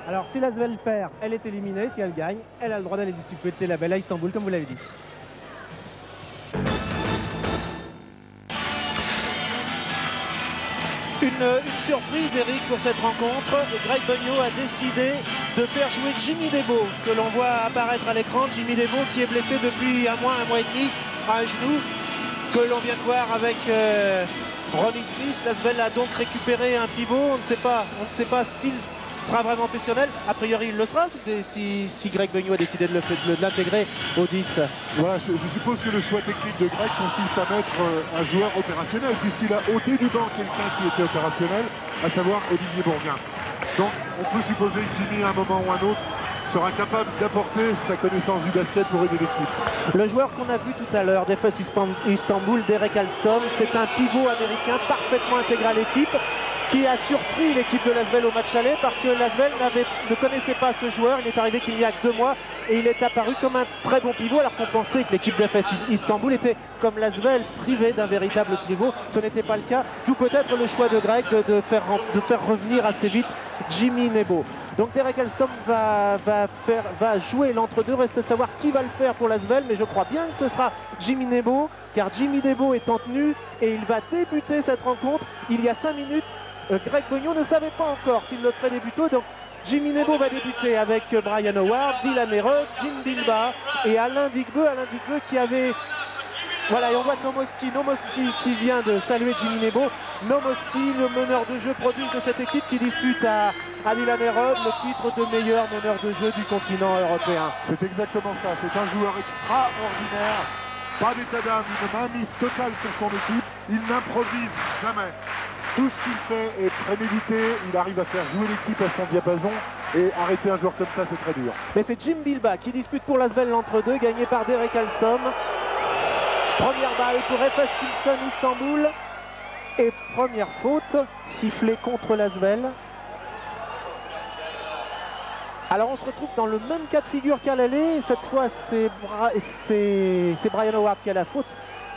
Alors si l'Asvel perd, elle est éliminée. Si elle gagne, elle a le droit d'aller disputer la belle à Istanbul, comme vous l'avez dit. Une surprise, Eric, pour cette rencontre. Greg Beugnot a décidé de faire jouer Jimmy Debo, que l'on voit apparaître à l'écran. Jimmy Debo qui est blessé depuis un mois et demi à un genou, que l'on vient de voir avec Ronnie Smith. L'Asvel a donc récupéré un pivot. On ne sait pas s'il sera vraiment optionnel. A priori, il le sera si Greg Beugnot a décidé de l'intégrer au 10. Voilà, je suppose que le choix technique de Greg consiste à mettre un joueur opérationnel, puisqu'il a ôté du banc quelqu'un qui était opérationnel, à savoir Olivier Bourguin. Donc, on peut supposer que Jimmy, à un moment ou un autre, sera capable d'apporter sa connaissance du basket pour aider l'équipe. Le joueur qu'on a vu tout à l'heure d'Efes Istanbul, Derek Alstom, c'est un pivot américain parfaitement intégré à l'équipe, qui a surpris l'équipe de l'Asvel au match aller parce que l'Asvel ne connaissait pas ce joueur. Il est arrivé qu'il y a que 2 mois et il est apparu comme un très bon pivot, alors qu'on pensait que l'équipe d'Efes Istanbul était comme l'Asvel privée d'un véritable pivot. Ce n'était pas le cas, d'où peut-être le choix de Greg de faire revenir assez vite Jimmy Nebo. Donc Derek Alstom va jouer l'entre-deux. Reste à savoir qui va le faire pour l'Asvel, mais je crois bien que ce sera Jimmy Nebo, car Jimmy Nebo est en tenue et il va débuter cette rencontre. Il y a 5 minutes, Greg Beugnot ne savait pas encore s'il le ferait débuter. Donc Jimmy Nebo va débuter avec Brian Howard, Dylan Merod, Jim Bilba et Alain Digbeu. Alain Digbeu qui avait... Voilà, et on voit Nomoski qui vient de saluer Jimmy Nebo. Nomoski, le meneur de jeu prodige de cette équipe qui dispute à Dylan Merod le titre de meilleur meneur de jeu du continent européen. C'est exactement ça, c'est un joueur extraordinaire. Pas d'état d'âme, une mainmise totale sur son équipe. Il n'improvise jamais. Tout ce qu'il fait est prémédité. Il arrive à faire jouer l'équipe à son diapason. Et arrêter un joueur comme ça, c'est très dur. Mais c'est Jim Bilba qui dispute pour l'Asvel l'entre-deux, gagné par Derek Alstom. Première balle pour Efes Pilsen Istanbul. Et première faute sifflée contre l'Asvel. Alors on se retrouve dans le même cas de figure qu'à l'aller. Cette fois c'est Brian Howard qui a la faute.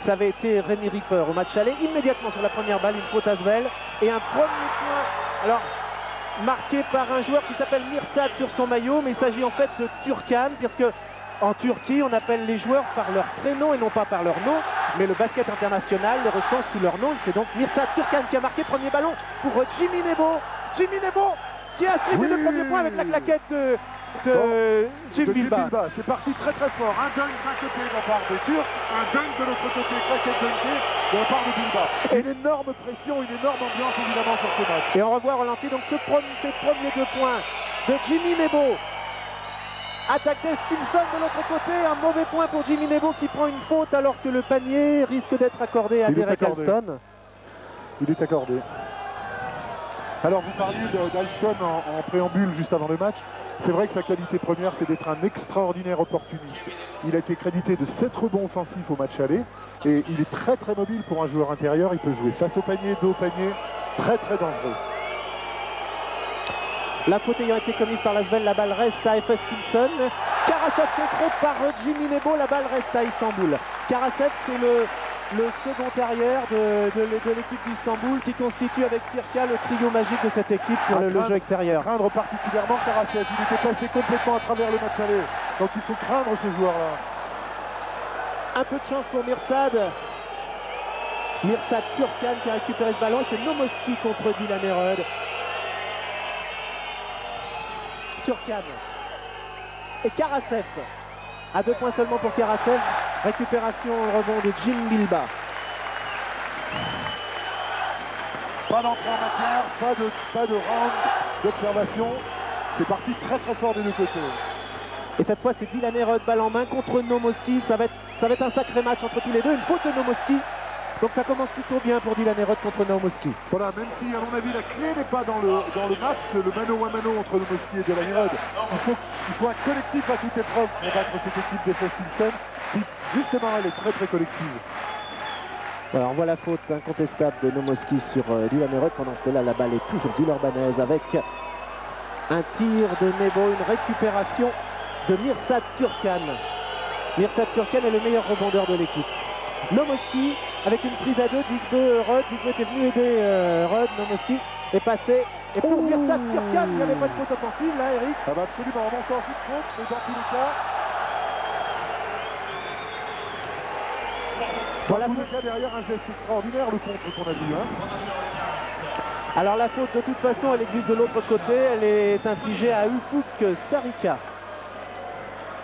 Ça avait été Rémi Ripper au match aller. Immédiatement sur la première balle, une faute Asvel. Et un premier point, alors marqué par un joueur qui s'appelle Mirsad sur son maillot. Mais il s'agit en fait de Turkan, puisque en Turquie on appelle les joueurs par leur prénom et non pas par leur nom. Mais le basket international les recense sous leur nom. C'est donc Mirsad Turkan qui a marqué premier ballon pour Jimmy Nebo. Jimmy Nebo qui a inscrit ses 2 premiers points avec la claquette de Jim Bilba. C'est parti très très fort. Un dunk d'un côté de la part des Turcs, un dunk de l'autre côté, claquette dunkée de la part de Bilba. Et une énorme pression, une énorme ambiance évidemment sur ce match. Et on revoit ralenti donc ces premiers 2 points de Jimmy Nebo. Attaque d'Espilson de l'autre côté, un mauvais point pour Jimmy Nebo qui prend une faute alors que le panier risque d'être accordé à Derek Alston. Il est accordé. Alors vous parliez d'Alston en préambule juste avant le match. C'est vrai que sa qualité première, c'est d'être un extraordinaire opportuniste. Il a été crédité de 7 rebonds offensifs au match aller. Et il est très très mobile pour un joueur intérieur. Il peut jouer face au panier, dos au panier. Très très dangereux. La faute ayant été commise par l'Asvel, la balle reste à Efes Pilsen. Karasev contré par Jimmy Nebo, la balle reste à Istanbul. Karasev, c'est le second arrière de l'équipe d'Istanbul qui constitue avec Sirka le trio magique de cette équipe pour le jeu extérieur. Craindre particulièrement Karasev, il était passé complètement à travers le match aller. Donc il faut craindre ce joueur-là. Un peu de chance pour Mirsad. Mirsad Turkan qui a récupéré ce ballon. C'est Nomoski contre Dylan Merod. Turkan et Karasev à 2 points seulement pour Karasev. Récupération au rebond de Jim Bilba. Pas d'entrée en matière, pas de round d'observation. C'est parti très très fort des 2 côtés. Et cette fois c'est Dylan Merod, balle en main contre Nomoski. Ça va être un sacré match entre tous les deux. Une faute de Nomoski. Donc ça commence plutôt bien pour Dylan Merod contre Nomoski. Voilà, même si à mon avis la clé n'est pas dans le match, le mano à mano entre Nomoski et Dylan Merod. Il faut un collectif à toute épreuve pour battre cette équipe d'Efes Pilsen qui justement elle est très très collective. Voilà, on voit la faute incontestable de Nomoski sur Dylan Merod. Pendant ce temps-là, la balle est toujours Villeurbannaise avec un tir de Nebo, une récupération de Mirsad Turkan. Mirsad Turkan est le meilleur rebondeur de l'équipe. Nomoski avec une prise à 2, Digbeu, Rod. Digbeu était venu aider Rod, Nomoski. est passé. Et pour Mirsad Turkhan, il n'y avait pas de faute offensive là, Eric. Ah bah absolument, on sort une faute, mais dans tous les cas, Voilà. dans tous les cas derrière un geste extraordinaire, le contre qu'on a vu. Hein. Alors la faute de toute façon elle existe de l'autre côté, elle est infligée à Ufuk Sarika.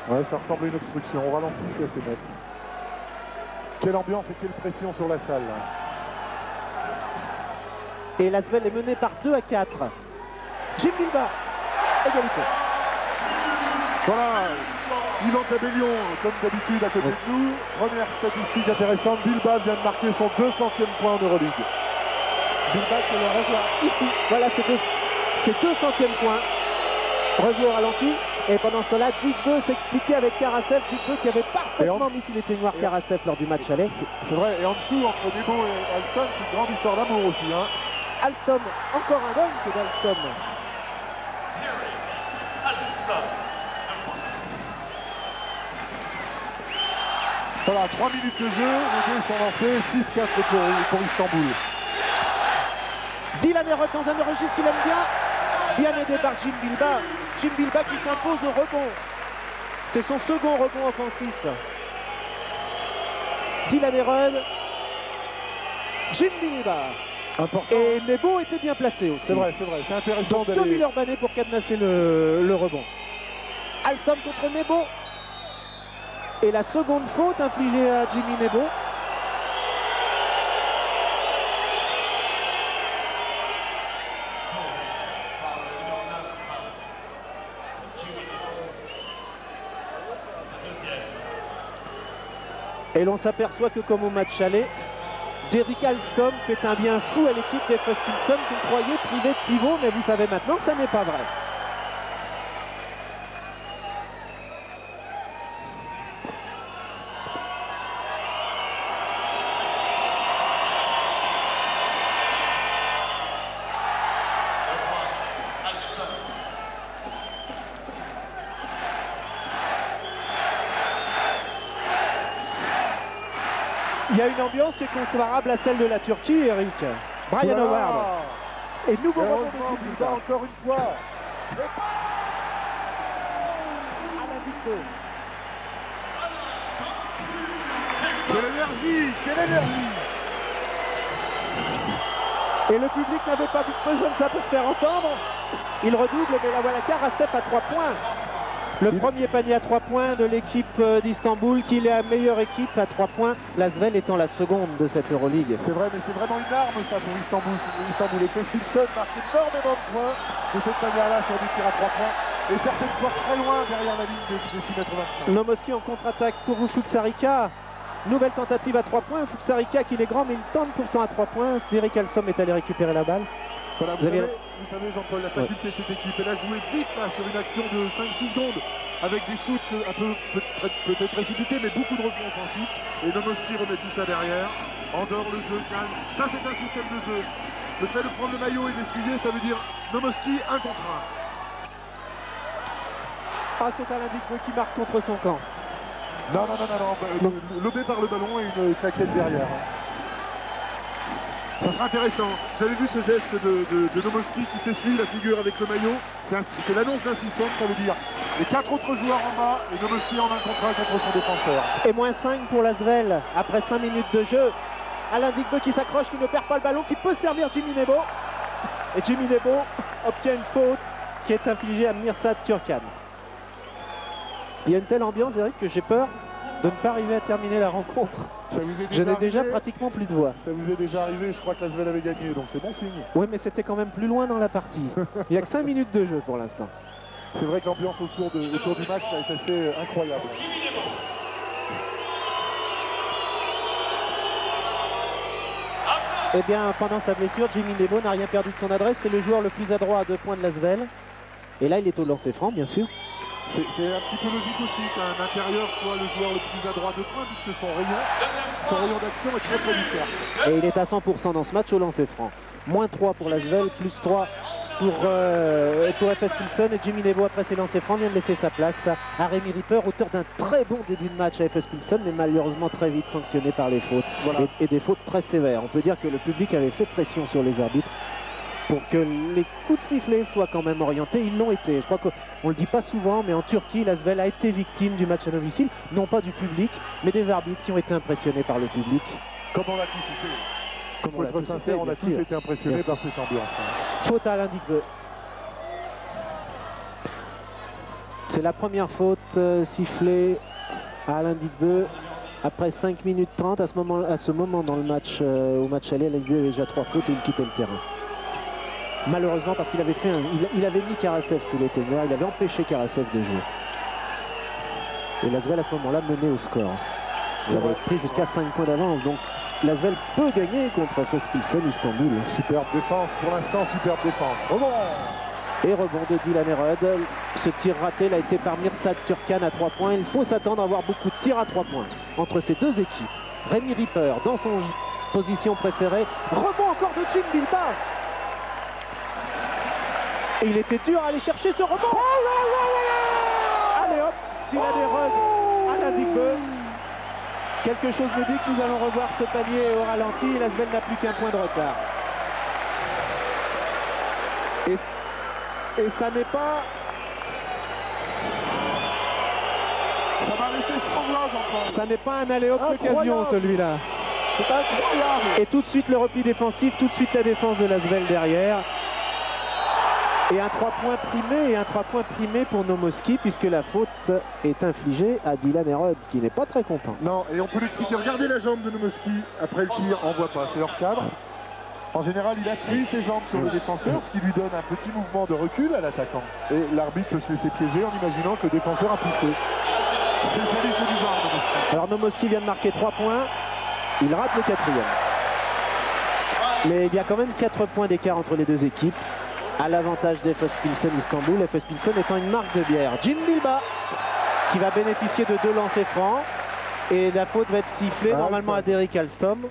Ouais, ça ressemble à une obstruction, on ralentit, c'est assez net. Quelle ambiance et quelle pression sur la salle. Là. Et l'Asvel est mené par 2-4. Jim Bilbao, égalité. Voilà, Yvan Tabellion, comme d'habitude à côté de nous. Première statistique intéressante, Bilbao vient de marquer son 200e point en Euroleague. Bilbao que l'on revoit ici. Voilà ses 200e point. Revu au ralenti. Et pendant ce temps-là, Digbeu s'expliquait avec Karasev. Digbeu qui avait parfaitement mis sous les teignoirs Karasev lors du match aller. C'est vrai, et en dessous, entre Nebo et Alstom, c'est une grande histoire d'amour aussi. Hein. Alstom, encore un dunk d'Alstom. Voilà, 3 minutes de jeu, les deux sont lancés, 6-4 pour Istanbul. Dylan Herod dans un registre qu'il aime bien aidé par Jim Bilbao. Jim Bilbao qui s'impose au rebond. C'est son second rebond offensif. Dylan Herod, Jim Bilbao. Important. Et Nebo était bien placé aussi. C'est vrai, c'est intéressant d'aller... Tommy Urbané pour cadenasser le rebond. Alstom contre Nebo. Et la seconde faute infligée à Jimmy Nebo. Et l'on s'aperçoit que comme au match aller, Derrick Alstom fait un bien fou à l'équipe d'Efes Pilsen qu'on croyait privée de pivot, mais vous savez maintenant que ça n'est pas vrai. Il y a une ambiance qui est comparable à celle de la Turquie, Eric. Brian Howard. Et nouveau rebond de Jim Bilbao. Encore une fois. Alain Digbeu. Quelle énergie, quelle énergie. Et le public n'avait pas besoin de ça pour se faire entendre. Il redouble, mais la voilà Karasev à 3 points. Le premier panier à 3 points de l'équipe d'Istanbul, qui est la meilleure équipe à 3 points, l'Asvel étant la seconde de cette Euroleague. C'est vrai, mais c'est vraiment une arme ça pour Istanbul. Istanbul. Efes Pilsen marque énormément de points de cette manière-là sur des tirs à 3 points. Et certaines fois très loin derrière la ligne des 6 mètres 25. Nomoski en contre-attaque pour Ufuk Sarika. Nouvelle tentative à 3 points. Ufuk Sarika qui est grand, mais il tente pourtant à 3 points. Derrick Alstom est allé récupérer la balle. Voilà, vous savez Jean-Paul, la faculté de cette équipe, elle a joué vite là, sur une action de 5-6 secondes, avec des shoots un peu peut-être précipités, mais beaucoup de rebonds offensifs. Et Nomoski remet tout ça derrière, endort le jeu, calme. Ça c'est un système de jeu. Le fait de prendre le maillot et d'essuyer, ça veut dire Nomoski 1 contre 1. Ah, c'est Alain Digbeu qui marque contre son camp. Non, lobé par le ballon et une claquette derrière. Ça sera intéressant. Vous avez vu ce geste de Nomoski qui s'essuie la figure avec le maillot. C'est l'annonce d'insistance, ça veut dire les 4 autres joueurs en bas et Nomoski en 1 contre 1 contre son défenseur. Et moins 5 pour l'Asvel après 5 minutes de jeu. Alain Digbeu qui s'accroche, qui ne perd pas le ballon, qui peut servir Jimmy Nebo. Et Jimmy Nebo obtient une faute qui est infligée à Mirsad Turkhan. Il y a une telle ambiance, Eric, que j'ai peur de ne pas arriver à terminer la rencontre. Je n'ai déjà pratiquement plus de voix. Ça vous est déjà arrivé, je crois que l'Asvel avait gagné, donc c'est bon signe. Oui, mais c'était quand même plus loin dans la partie. Il n'y a que 5 minutes de jeu pour l'instant. C'est vrai que l'ambiance autour du match est assez incroyable. Eh bien, pendant sa blessure, Jimmy Nebo n'a rien perdu de son adresse. C'est le joueur le plus adroit à 2 points de l'Asvel. Et là, il est au lancer franc, bien sûr. C'est un petit peu logique aussi qu'un intérieur soit le joueur le plus adroit de points, puisque son rayon d'action est très très différent. Et il est à 100% dans ce match au lancer franc. Moins 3 pour l'Asvel, plus 3 pour Efes Pilsen. Et Jimmy Nebo, après ses lancers francs, vient de laisser sa place à Rémi Ripper, auteur d'un très bon début de match à Efes Pilsen, mais malheureusement très vite sanctionné par les fautes. Voilà. Et des fautes très sévères. On peut dire que le public avait fait pression sur les arbitres. pour que les coups de sifflet soient quand même orientés. Ils l'ont été. Je crois qu'on ne le dit pas souvent, mais en Turquie, l'Asvel a été victime du match à domicile, non pas du public, mais des arbitres qui ont été impressionnés par le public. Comme on l'a tous été. Comme Pour être sincère, on a tous été impressionnés par cette ambiance. Faute à Alain Digbeu. C'est la première faute sifflée à Alain Digbeu après 5 minutes 30. À ce moment dans le match, au match aller, Alain Digbeu avait déjà 3 fautes et il quittait le terrain. Malheureusement parce qu'il avait il avait mis Karasev sous les ténors, il avait empêché Karasev de jouer. Et l'Asvel à ce moment-là menait au score. Il avait pris jusqu'à 5 points d'avance, donc l'Asvel peut gagner contre Fos-Pilsen Istanbul. Superbe défense, pour l'instant superbe défense. Rebond. Et rebond de Dylan Erod. Ce tir raté il a été par Mirsad Turkan à 3 points. Il faut s'attendre à avoir beaucoup de tirs à 3 points entre ces deux équipes. Rémi Ripper dans son position préférée. Rebond encore de Jim Bilba. Et il était dur à aller chercher ce rebond. Allez hop, Dylan Erod, Alain Digbeu. Quelque chose me dit que nous allons revoir ce panier au ralenti. Et l'Asvel n'a plus qu'un point de retard. Et ça n'est pas... Ça va laisser sanglant, Jean-Paul. Ça n'est pas un aller-hop d'occasion, celui-là. C'est incroyable. Et tout de suite le repli défensif, tout de suite la défense de l'Asvel derrière. Et un 3 points primé, et un 3 points primé pour Nomoski, puisque la faute est infligée à Dylan Erod, qui n'est pas très content. Non, et on peut l'expliquer. Regardez la jambe de Nomoski après le tir, on voit pas, c'est hors cadre. En général, il appuie ses jambes sur le défenseur, ce qui lui donne un petit mouvement de recul à l'attaquant. Et l'arbitre peut se laisser piéger en imaginant que le défenseur a poussé. Spécialiste du genre, Nomoski. Alors Nomoski vient de marquer 3 points, il rate le 4e. Mais il y a quand même 4 points d'écart entre les deux équipes, à l'avantage d'Efes-Pilsen Istanbul, Efes-Pilsen étant une marque de bière. Jim Bilba, qui va bénéficier de 2 lancers francs, et la faute va être sifflée normalement à Derek Alstom.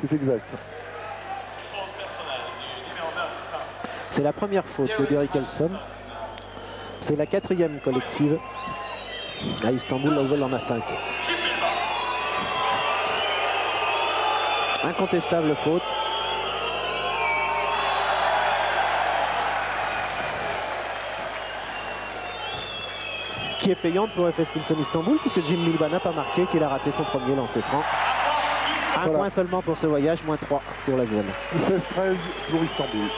C'est exact. C'est la première faute de Derek Alstom. C'est la 4e collective. À Istanbul, l'Asvel en a 5. Incontestable faute. Qui est payante pour Efes-Pilsen Istanbul, puisque Jim Bilba n'a pas marqué, qu'il a raté son premier lancer franc. Un point seulement pour ce voyage, moins 3 pour l'Asvel. 16-13 pour Istanbul.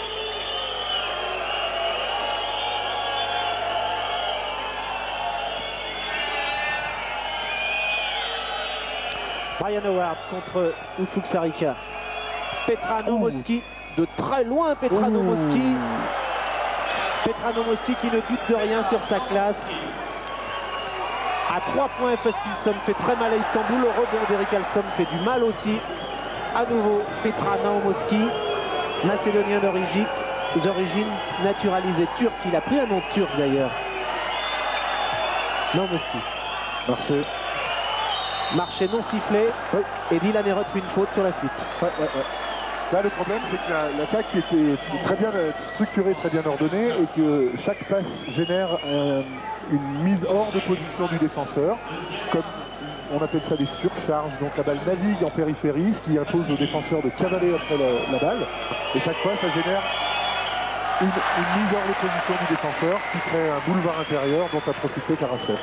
Brian Howard contre Ufuk Sarika. Petra Nomoski de très loin. Petra Nomoski. Petra Nomoski qui ne doute de rien sur sa classe. À 3 points, Efes-Pilsen fait très mal à Istanbul. Le rebond d'Eric Alstom fait du mal aussi. À nouveau, Petra Nomoski, macédonien d'origine naturalisée turque. Il a pris un nom turc d'ailleurs. Nomoski. Marché non sifflé, et Dylan Erod fait une faute sur la suite. Là, le problème, c'est que l'attaque était très bien structurée, très bien ordonnée, et que chaque passe génère une mise hors de position du défenseur, comme on appelle ça des surcharges. Donc la balle navigue en périphérie, ce qui impose au défenseur de cavaler après la balle, et chaque fois, ça génère une mise hors de position du défenseur, ce qui crée un boulevard intérieur dont a profité Karasev.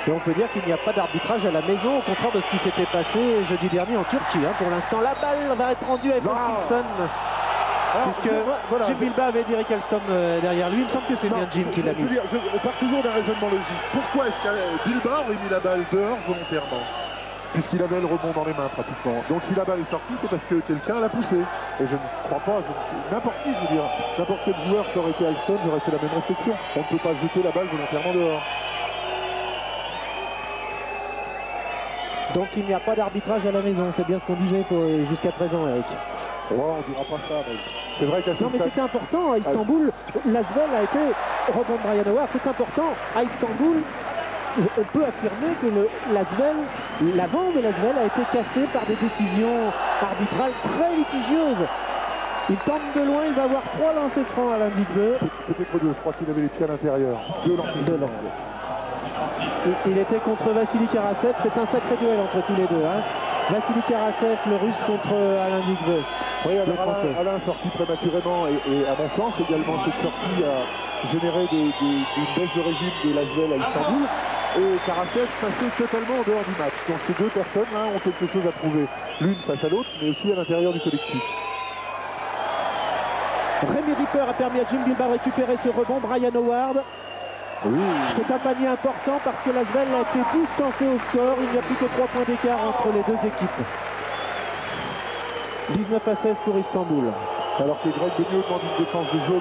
Et on peut dire qu'il n'y a pas d'arbitrage à la maison, au contraire de ce qui s'était passé jeudi dernier en Turquie. Pour l'instant, la balle va être rendue à Efes-Pilsen. Puisque Jim Bilba avait Derek Alstom derrière lui. Il me semble que c'est bien Jim qui l'a mis. On part toujours d'un raisonnement logique. Pourquoi est-ce que Bilba aurait mis la balle dehors volontairement? Puisqu'il avait le rebond dans les mains pratiquement. Donc si la balle est sortie, c'est parce que quelqu'un l'a poussé. Et je ne crois pas, n'importe qui, je veux dire, n'importe quel joueur, ça aurait été Alstom, j'aurais fait la même réflexion. On ne peut pas jeter la balle volontairement dehors. Donc il n'y a pas d'arbitrage à la maison, c'est bien ce qu'on disait jusqu'à présent, Eric. Oh, on ne dira pas ça, mais c'est vrai qu'à non, mais c'était important à Istanbul. L'Asvel a été, rebond de Brian Howard, c'est important. À Istanbul, on peut affirmer que l'avance de l'Asvel a été cassée par des décisions arbitrales très litigieuses. Il tente de loin, il va avoir 3 lancers francs à Alain Digbeu. Peut-être 2, je crois qu'il avait les pieds à l'intérieur. 2 lancers. Il était contre Vassili Karasev, c'est un sacré duel entre tous les deux. Vassili Karasev, le russe contre Alain Digbeu. Oui, alors Alain sorti prématurément et à mon sens également cette sortie a généré une baisse de régime de l'Asvel à Istanbul et Karasev passé totalement en dehors du match. Donc ces deux personnes-là ont quelque chose à prouver, l'une face à l'autre, mais aussi à l'intérieur du collectif. Rémi Ripper a permis à Jim Bilbao de récupérer ce rebond. Brian Howard. Oui. C'est un panier important parce que l'Asvel a été distancé au score. Il n'y a plus que 3 points d'écart entre les deux équipes. 19 à 16 pour Istanbul. Alors que Greg Beugnot demande une défense de jaune.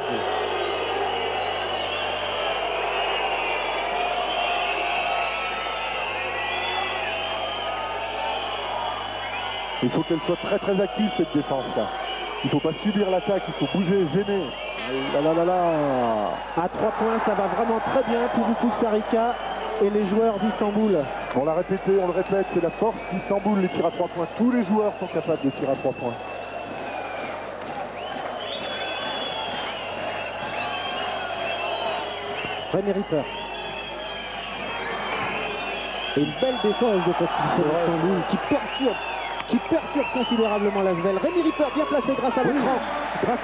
Il faut qu'elle soit très très active cette défense-là. Il ne faut pas subir l'attaque, il faut bouger, gêner. À 3 points, ça va vraiment très bien pour Ufuk Sarika et les joueurs d'Istanbul. On l'a répété, on le répète, c'est la force d'Istanbul, les tirs à 3 points. Tous les joueurs sont capables de tirer à 3 points. Rémi Ripper. Et une belle défense de Istanbul qui perturbe considérablement l'Asvel. Rémi Ripper bien placé grâce à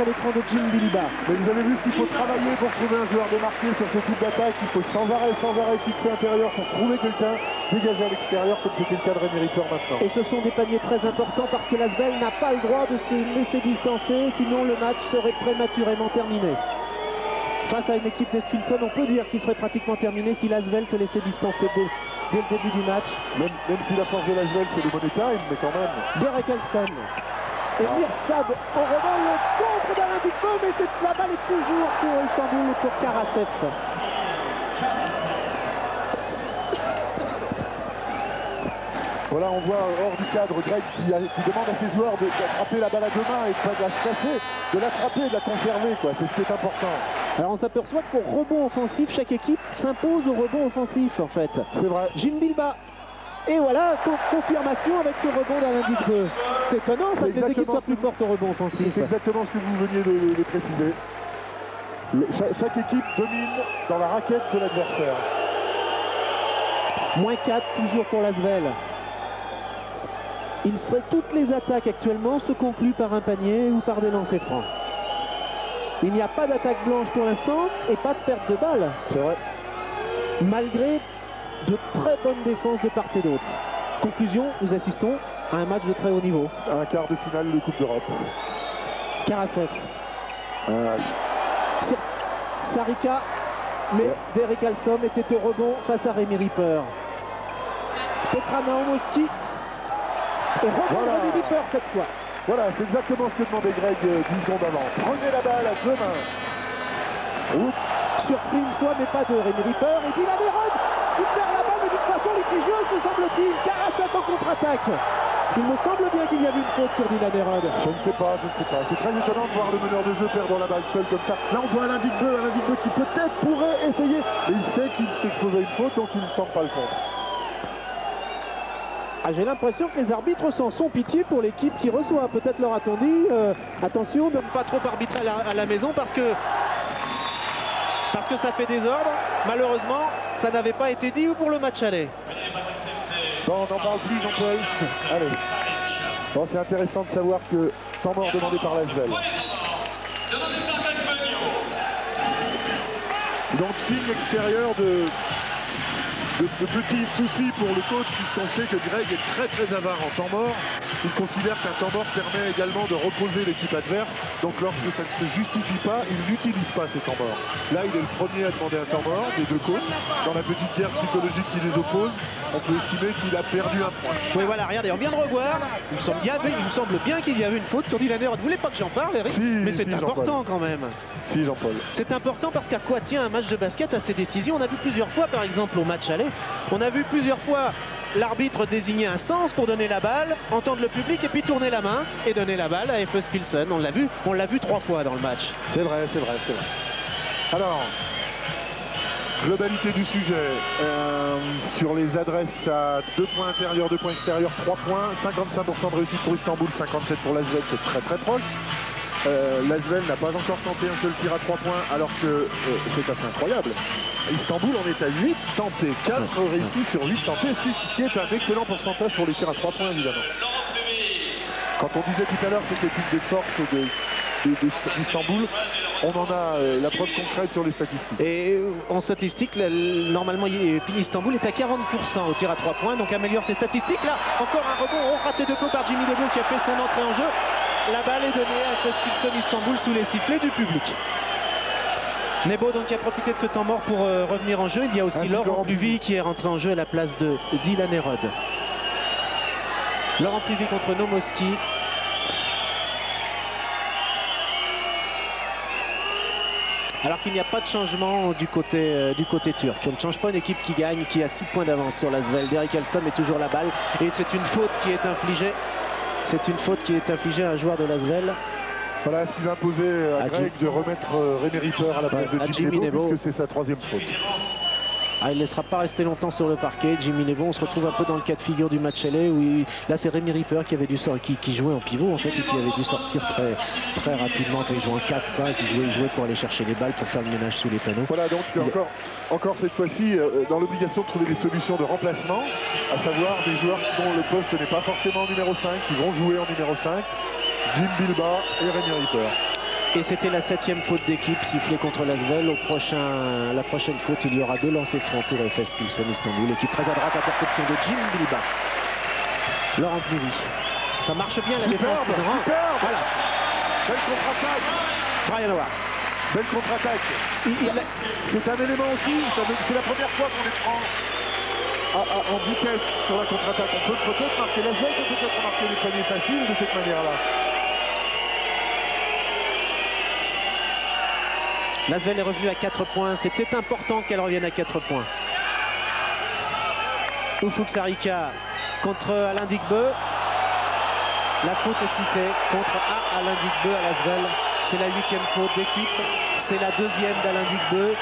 l'écran de Jim Biliba. Mais vous avez vu qu'il faut travailler pour trouver un joueur démarqué sur ce type d'attaque. Il faut sans arrêt fixer intérieur pour trouver quelqu'un dégagé à l'extérieur comme c'était le cas de Rémi Ripper maintenant. Et ce sont des paniers très importants parce que l'Asvel n'a pas le droit de se laisser distancer, sinon le match serait prématurément terminé. Face à une équipe d'Eskilsson, on peut dire qu'il serait pratiquement terminé si l'Asvel se laissait distancer dès le début du match. Même si la force de l'Asvel c'est le money time, mais quand même. Derek Elston. Et Mirsad au rebond, le contre d'Alain Dupont, mais la balle est toujours pour Istanbul et pour Karasev. Voilà, on voit hors du cadre Greg qui demande à ses joueurs d'attraper la balle à 2 mains et de la chasser, de l'attraper et de la conserver, quoi. C'est ce qui est important. Alors on s'aperçoit qu'au rebond offensif, chaque équipe s'impose au rebond offensif en fait. C'est vrai. Jim Bilba. Et voilà, confirmation avec ce rebond d'Alain Dupont. C'est étonnant ça que les équipes soient plus fortes au rebond offensif. C'est exactement ce que vous veniez de préciser. Chaque équipe domine dans la raquette de l'adversaire. Moins 4 toujours pour l'Asvel. Toutes les attaques actuellement se concluent par un panier ou par des lancers francs. Il n'y a pas d'attaque blanche pour l'instant et pas de perte de balle. C'est vrai. Malgré de très bonnes défenses de part et d'autre. Conclusion, nous assistons à un match de très haut niveau. Un quart de finale de Coupe d'Europe. Karasev. Sarika, mais Derek Alstom était au rebond face à Rémi Ripper. Petra Naumowski. Et rebond de Rémi Ripper cette fois. Voilà, c'est exactement ce que demandait Greg 10 secondes avant. Prenez la balle à 2 mains. Surpris une fois, mais pas deux. Rémi Ripper et Dylan Herod qui perd la balle, mais d'une façon litigieuse, me semble-t-il. Karasev en contre-attaque. Il me semble bien qu'il y avait une faute sur Dylan Herod. Je ne sais pas. C'est très étonnant de voir le meneur de jeu perdre la balle seul comme ça. Là, on voit Alain Dupont qui peut-être pourrait essayer. Mais il sait qu'il s'expose à une faute, donc il ne tente pas le contre. J'ai l'impression que les arbitres s'en sont pitié pour l'équipe qui reçoit. Peut-être leur a-t-on dit attention de ne pas trop arbitrer à la maison parce que ça fait désordre. Malheureusement, ça n'avait pas été dit ou pour le match aller. Bon, on n'en parle plus, Jean-Paul. Allez. Bon, c'est intéressant de savoir que temps mort demandé par l'Asvel. Donc, signe extérieur de petits soucis pour le coach, puisqu'on sait que Greg est très très avare en temps mort. Il considère qu'un temps mort permet également de reposer l'équipe adverse. Donc lorsque ça ne se justifie pas, il n'utilise pas ces temps morts. Là, il est le premier à demander un temps mort des deux coachs. Dans la petite guerre psychologique qui les oppose, on peut estimer qu'il a perdu un point. Oui, voilà, regardez, on vient de revoir. Il me semble bien qu'il y avait une faute sur Dylan Herod. Vous voulez pas que j'en parle, Eric? Mais c'est important quand même. Si, Jean-Paul. C'est important parce qu'à quoi tient un match de basket à ses décisions? On a vu plusieurs fois, par exemple, au match aller, on a vu plusieurs fois l'arbitre désigner un sens pour donner la balle, entendre le public et puis tourner la main et donner la balle à FS Pilsen. On l'a vu 3 fois dans le match. C'est vrai. Alors, globalité du sujet, sur les adresses à 2 points intérieurs, 2 points extérieurs, 3 points, 55% de réussite pour Istanbul, 57% pour l'Asvel, c'est très très proche. L'Asvel n'a pas encore tenté un seul tir à 3 points alors que c'est assez incroyable. Istanbul en est à 8 tentés, 4 réussis sur 8 tentés, ce qui est un excellent pourcentage pour les tirs à 3 points évidemment. Quand on disait tout à l'heure que c'était une des forces d'Istanbul, on en a la preuve concrète sur les statistiques. Et en statistique, normalement, Istanbul est à 40% au tir à 3 points, donc améliore ses statistiques. Là, encore un rebond raté de peu par Jimmy Nebo qui a fait son entrée en jeu. La balle est donnée à FS Pilsen Istanbul sous les sifflets du public. Nebo donc qui a profité de ce temps mort pour revenir en jeu. Il y a aussi Laurent Pluvy qui est rentré en jeu à la place de Dylan Herod. Laurent Pluvy contre Nomoski. Alors qu'il n'y a pas de changement du côté turc. On ne change pas une équipe qui gagne, qui a 6 points d'avance sur l'Asvel. Derek Alstom est toujours la balle et c'est une faute qui est infligée. C'est une faute qui est infligée à un joueur de l'Asvel. Voilà ce qu'il a imposé à Greg de remettre Rémi Ripper à la place de Jimmy Nebo, puisque c'est sa 3e faute. Ah, il ne laissera pas rester longtemps sur le parquet. Jimmy Nebo, on se retrouve un peu dans le cas de figure du match aller où là c'est Rémi Ripper qui avait dû sortir, qui jouait en pivot en fait et qui avait dû sortir très rapidement. Enfin, il jouait en 4-5, il jouait pour aller chercher les balles pour faire le ménage sous les panneaux. Voilà donc encore cette fois-ci dans l'obligation de trouver des solutions de remplacement, à savoir des joueurs dont le poste n'est pas forcément numéro 5, qui vont jouer en numéro 5, Jim Bilba et Rémi Ripper. Et c'était la 7e faute d'équipe sifflée contre l'Asvel. La prochaine faute, il y aura 2 lancers francs pour FS Pilsen Istanbul. Équipe très à droite, interception de Jim Bilba. Laurent Pluvy. Ça marche bien la défense. Superbe. Voilà. Belle contre-attaque. Brian Howard. Belle contre-attaque. C'est un élément aussi, c'est la première fois qu'on les prend en vitesse sur la contre-attaque. On peut peut-être marquer l'Asvel, on peut peut-être marquer les paniers faciles de cette manière-là. L'Asvel est revenue à 4 points. C'était important qu'elle revienne à 4 points. Ufuk Sarika contre Alain Digbeu. La faute est citée contre Alain Digbeu à l'Asvel. C'est la 8e faute d'équipe. C'est la 2e d'Alain Digbeu.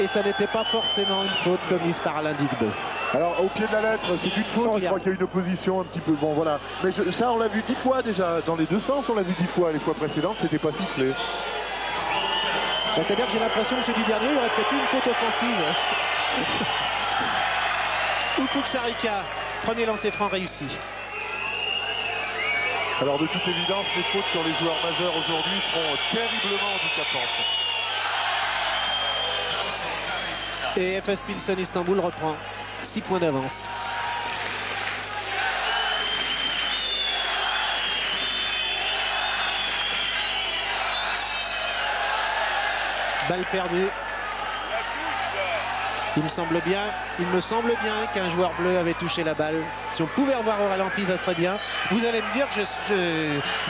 Et ça n'était pas forcément une faute commise par Alain Digbeu. Alors au pied de la lettre, c'est une faute, je crois qu'il y a une opposition un petit peu, bon voilà. Mais ça on l'a vu 10 fois déjà, dans les deux sens on l'a vu 10 fois, les fois précédentes c'était pas sifflé. C'est-à-dire que j'ai l'impression que chez du dernier, il y aurait peut-être eu une faute offensive. Ufuk Sarika, premier lancer franc réussi. Alors de toute évidence, les fautes sur les joueurs majeurs aujourd'hui seront terriblement handicapantes. Et FS Pilsen Istanbul reprend 6 points d'avance. Balle perdue. Il me semble bien qu'un joueur bleu avait touché la balle. Si on pouvait revoir au ralenti, ça serait bien. Vous allez me dire que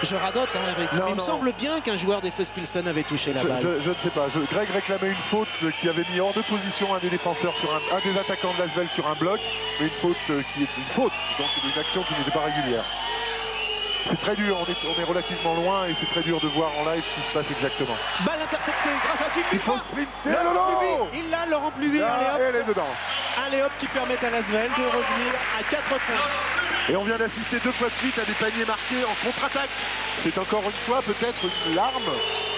je radote, hein, Eric. Mais il me semble bien qu'un joueur des FS Pilsen avait touché la balle. Je ne sais pas. Greg réclamait une faute qui avait mis hors de position un des défenseurs sur un des attaquants de l'Asvel sur un bloc, mais une faute qui est une faute, donc une action qui n'était pas régulière. C'est très dur, on est relativement loin et c'est très dur de voir en live ce qui se passe exactement. Balle interceptée grâce à Jim Il faut sprinter. Il l'a, Laurent Pluvy, elle est dedans. Allez hop qui permet à l'Asvel de revenir à 4 points. Et on vient d'assister 2 fois de suite à des paniers marqués en contre-attaque. C'est encore une fois peut-être une arme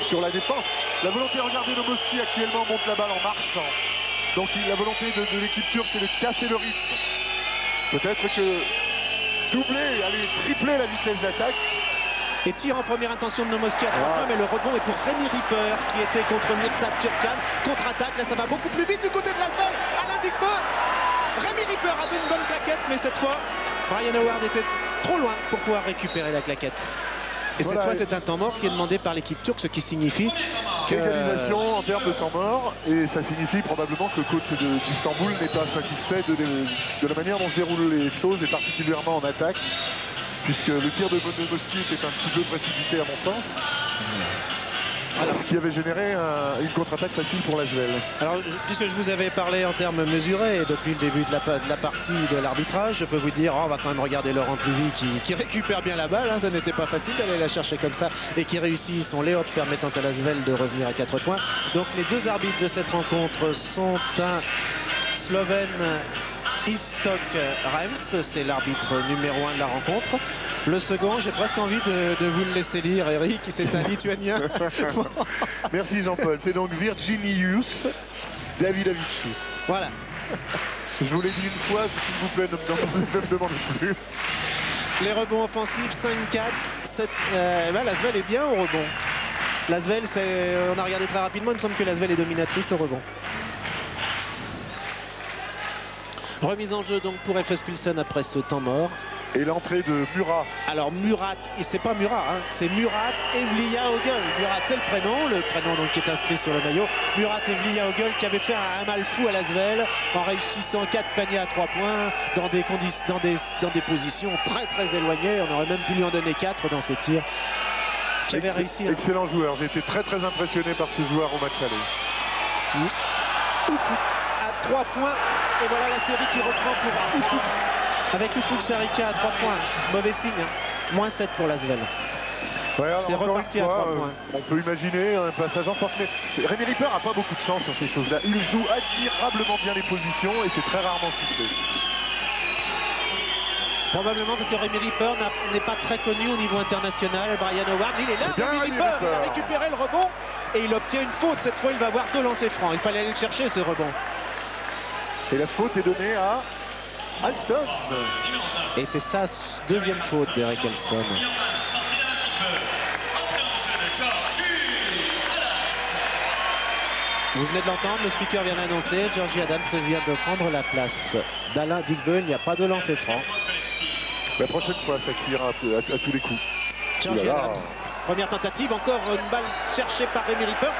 sur la défense. La volonté, regardez, Nomoski actuellement monte la balle en marchant. Donc la volonté de l'équipe turque, c'est de casser le rythme. Peut-être que doubler, aller tripler la vitesse d'attaque. Et tir en première intention de Nomoski à 3 points, mais le rebond est pour Rémi Ripper qui était contre Mirsad Turkan. Contre-attaque, là ça va beaucoup plus vite du côté de l'Asvel. Alain Digbeu. Rémi Ripper a une bonne claquette, mais cette fois, Brian Howard était trop loin pour pouvoir récupérer la claquette. Et voilà, cette fois, c'est un temps mort qui est demandé par l'équipe turque, ce qui signifie égalisation en termes de temps mort, et ça signifie probablement que le coach d'Istanbul n'est pas satisfait de la manière dont se déroulent les choses, et particulièrement en attaque, puisque le tir de Nomoski était un petit peu précipité à mon sens. Alors, ce qui avait généré une contre-attaque facile pour l'Asvel. Alors, puisque je vous avais parlé en termes mesurés depuis le début de la partie de l'arbitrage, je peux vous dire, on va quand même regarder Laurent Pluvy qui récupère bien la balle, hein, ça n'était pas facile d'aller la chercher comme ça, et qui réussit son lay-up permettant à l'Asvel de revenir à 4 points. Donc les deux arbitres de cette rencontre sont un Slovène, Istok Rems, c'est l'arbitre numéro 1 de la rencontre. Le second, j'ai presque envie de vous le laisser lire, Eric, c'est un Lituanien. Merci Jean-Paul. C'est donc Virginijus Davidavicius. Voilà. Je vous l'ai dit une fois, s'il vous plaît, ne me demandez plus. Les rebonds offensifs, 5-4. L'Asvel est bien au rebond. L'Asvel, on a regardé très rapidement, il me semble que l'Asvel est dominatrice au rebond. Remise en jeu donc pour FS Pilsen après ce temps mort. Et l'entrée de Murat. Alors Murat, et c'est pas Murat, hein, c'est Murat Evliya Ogul. Murat c'est le prénom donc qui est inscrit sur le maillot. Murat Evliya Ogul qui avait fait un mal fou à l'Asvel en réussissant 4 paniers à 3 points dans des positions très très éloignées. On aurait même pu lui en donner 4 dans ses tirs. Qui avait réussi. Excellent joueur, j'ai été très très impressionné par ce joueur au match aller. Ufuk à 3 points et voilà la série qui reprend pour Ufuk. Avec Ufuk Sarika à 3 points, mauvais signe, hein. Moins 7 pour l'Asvel. Ouais, c'est reparti à 3 points. On peut imaginer un passage en force, mais Rémi Ripper n'a pas beaucoup de chance sur ces choses-là. Il joue admirablement bien les positions et c'est très rarement sifflé. Probablement parce que Rémi Ripper n'est pas très connu au niveau international. Brian Howard, il est là, Rémi Ripper, il a récupéré le rebond et il obtient une faute. Cette fois, il va avoir 2 lancers francs. Il fallait aller le chercher, ce rebond. Et la faute est donnée à Alston. Et c'est sa deuxième faute d'Eric Alston. Vous venez de l'entendre, le speaker vient d'annoncer, Georgie Adams vient de prendre la place d'Alain Digbeul. Il n'y a pas de lancer franc. La prochaine fois, ça tire à tous les coups. Georgie Adams, première tentative, encore une balle cherchée par Rémi Ripper.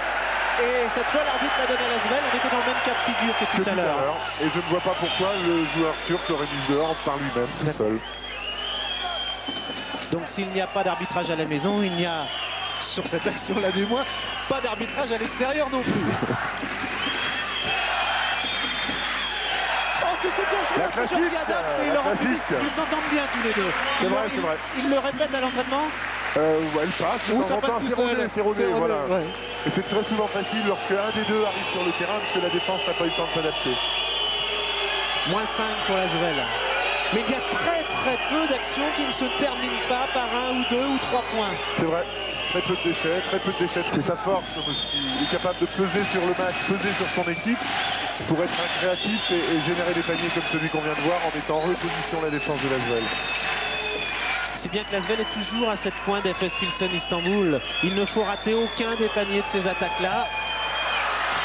Et cette fois, l'arbitre l'a donné à l'Asvel. On était dans le même cas de figure que tout à l'heure. Et je ne vois pas pourquoi le joueur turc l'aurait mis dehors par lui-même, tout seul. Donc s'il n'y a pas d'arbitrage à la maison, il n'y a, sur cette action-là du moins, pas d'arbitrage à l'extérieur non plus. Oh, que c'est bien joué entre Georgie Adams et Laurent Public. Ils s'entendent bien tous les deux. C'est vrai, c'est vrai. Ils le répètent à l'entraînement. Elle passe, ou ça passe tout seul. C'est rodé, voilà. Ouais. Et c'est très souvent facile lorsque un des deux arrive sur le terrain parce que la défense n'a pas eu le temps de s'adapter. Moins 5 pour l'Asvel. Mais il y a très très peu d'actions qui ne se terminent pas par 1 ou 2 ou 3 points. C'est vrai. Très peu de déchets, très peu de déchets. C'est sa force, il est capable de peser sur le match, peser sur son équipe pour être un créatif et générer des paniers comme celui qu'on vient de voir en mettant en reposition la défense de l'Asvel. Si bien que l'Asvel est toujours à 7 points d'FS Pilsen Istanbul. Il ne faut rater aucun des paniers de ces attaques-là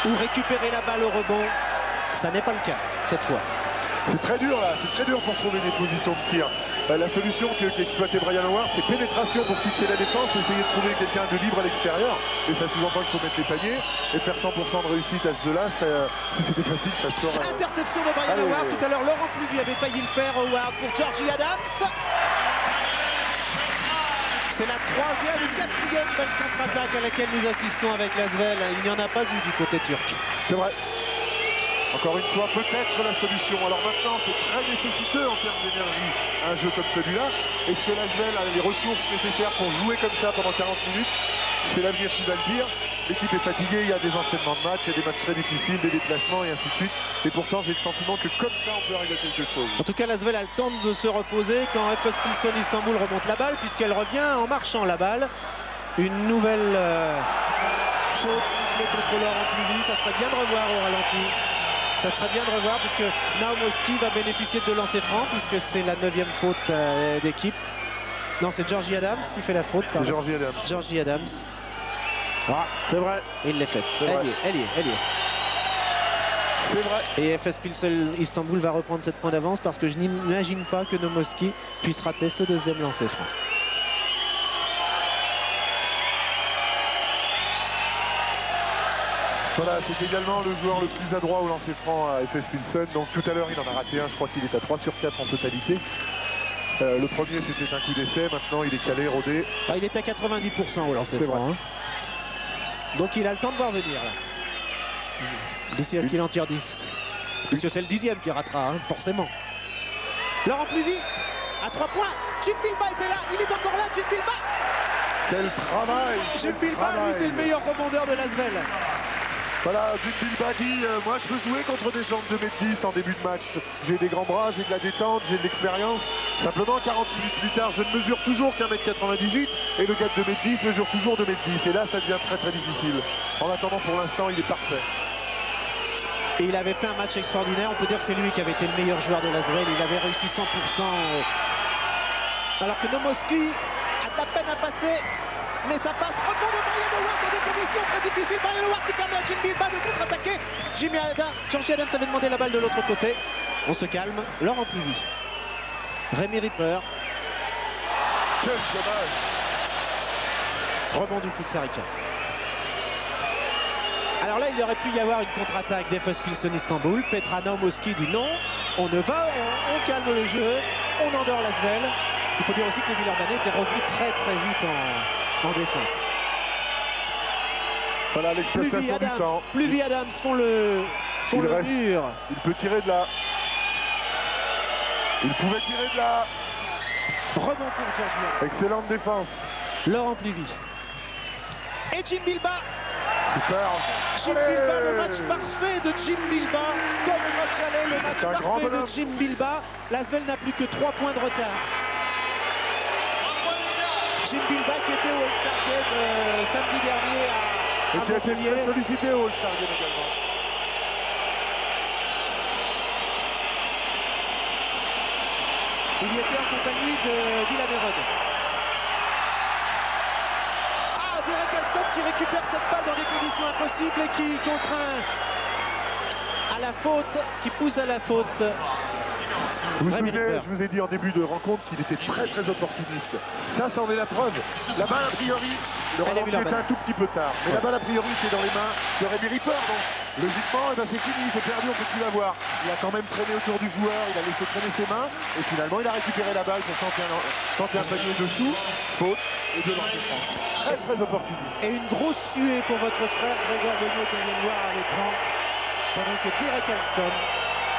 ou récupérer la balle au rebond. Ça n'est pas le cas cette fois. C'est très dur là, c'est très dur pour trouver des positions de tir. La solution qu'exploitait Brian Howard, c'est pénétration pour fixer la défense, essayer de trouver quelqu'un de libre à l'extérieur. Et ça sous-entend qu'il faut mettre les paniers et faire 100% de réussite à ce jeu-là. Si c'était facile, ça sort. Interception de Brian Howard. Tout à l'heure, Laurent Pluvy avait failli le faire. Howard pour Georgie Adams. C'est la 3e ou 4e belle contre-attaque à laquelle nous assistons avec l'Asvel. Il n'y en a pas eu du côté turc. C'est vrai. Encore une fois, peut-être la solution. Alors maintenant, c'est très nécessiteux en termes d'énergie, un jeu comme celui-là. Est-ce que l'Asvel a les ressources nécessaires pour jouer comme ça pendant 40 minutes? C'est l'avenir qui va le dire. L'équipe est fatiguée, il y a des enchaînements de matchs, il y a des matchs très difficiles, des déplacements et ainsi de suite. Et pourtant, j'ai le sentiment que comme ça, on peut arriver à quelque chose. En tout cas, l'Asvel a le temps de se reposer quand FS Pilsen Istanbul remonte la balle, puisqu'elle revient en marchant la balle. Une nouvelle faute sifflée contre Laurent Pluvy. Ça serait bien de revoir au ralenti. Ça serait bien de revoir puisque Naumoski va bénéficier de 2 lancers francs puisque c'est la 9e faute d'équipe. Non, c'est Georgie Adams qui fait la faute. C'est Georgie Adams. Georgie Adams. Ah, c'est vrai. Et il l'a faite. Elle y est. C'est vrai. Et FS Pilsen Istanbul va reprendre 7 points d'avance parce que je n'imagine pas que Naumoski puisse rater ce 2e lancer franc. Voilà, c'est également le joueur le plus adroit au lancer franc à FS Pilsen. Donc tout à l'heure, il en a raté un. Je crois qu'il est à 3 sur 4 en totalité. Le premier, c'était un coup d'essai. Maintenant, il est calé, rodé. Ah, il est à 90% au lancer franc. Hein. Donc il a le temps de voir venir là. D'ici à ce qu'il en tire 10. Puisque c'est le 10e qui ratera, hein, forcément. Laurent Pluvy, à 3 points. Jim Bilba était là. Il est encore là, Jim Bilba. Quel travail! Jim Bilba, lui, c'est le meilleur rebondeur de l'Asvel. Voilà, Jim Bilba dit moi je peux jouer contre des gens de 2m10 en début de match. J'ai des grands bras, j'ai de la détente, j'ai de l'expérience. Simplement 40 minutes plus tard, je ne mesure toujours qu'un mètre 98 et le gars de 2m10 mesure toujours 2m10. Et là, ça devient très très difficile. En attendant, pour l'instant, il est parfait. Et il avait fait un match extraordinaire. On peut dire que c'est lui qui avait été le meilleur joueur de l'Asvel. Il avait réussi 100% Alors que Nomoski a de la peine à passer, mais ça passe. Rebond de Brian Howard dans des conditions très difficiles. Brian Howard qui permet à Jim Bilbao de contre-attaquer. Georgie Adams avait demandé la balle de l'autre côté. On se calme. Laurent Plivy. Rémi Ripper. Quel dommage. Rebond du Fuxarika. Alors là, il aurait pu y avoir une contre-attaque d'Efes Pilsen Istanbul. Petra Nomoski dit non, on ne va, on calme le jeu, on endort l'Asvel. Il faut dire aussi que les Villeurbanais étaient revenus très vite en défense. Voilà l'expression du temps. Pluvy Adams font le mur. Il peut tirer de là. Il pouvait tirer de là. Rebond pour Georgie. Excellente défense. Laurent Plivy. Et Jim Bilbao. Super. Jim Bilbao, le match parfait de Jim Bilbao. Comme le match aller, le match parfait de Jim Bilbao. L'Asvel n'a plus que 3 points de retard. Jim Bilbao qui était au All-Star Game samedi dernier à qui a été Montpellier. très sollicité au All-Star Game également. Il y était en compagnie de Dylan Herod. Ah, Derek Alston qui récupère cette balle dans des conditions impossibles et qui contraint à la faute, qui pousse à la faute. Vous vous souvenez, je vous ai dit en début de rencontre qu'il était très opportuniste. Ça, c'en est la preuve. La balle, a priori, le ralenti était un tout petit peu tard. Mais la balle, a priori, était dans les mains de Rémi Ripper. Donc, logiquement, eh ben, c'est fini, c'est perdu, on ne peut plus la voir. Il a quand même traîné autour du joueur, il a laissé traîner ses mains. Et finalement, il a récupéré la balle pour tenter un panier dessous. Faute et de lancer franc. Très opportuniste. Et une grosse suée pour votre frère Grégoire Beugnot qu'on vient de voir à l'écran. Pendant que Derek Alston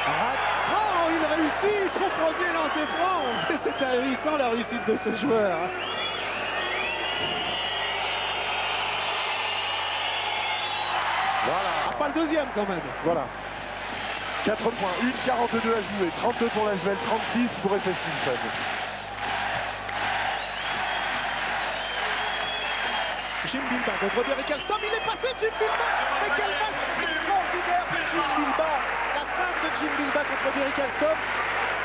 rate. Oh, il réussit son premier lancer franc. Et c'est ahurissant la réussite de ce joueur. Voilà. Ah, pas le deuxième quand même. Voilà. 4 points, 1,42 à jouer, 32 pour l'Asvel, 36 pour Efes Pilsen. Jim Bilbao contre Derek Alston, il est passé Jim Bilbao. Mais quel match extraordinaire de Jim Bilbao. La fin de Jim Bilbao contre Derek Alston,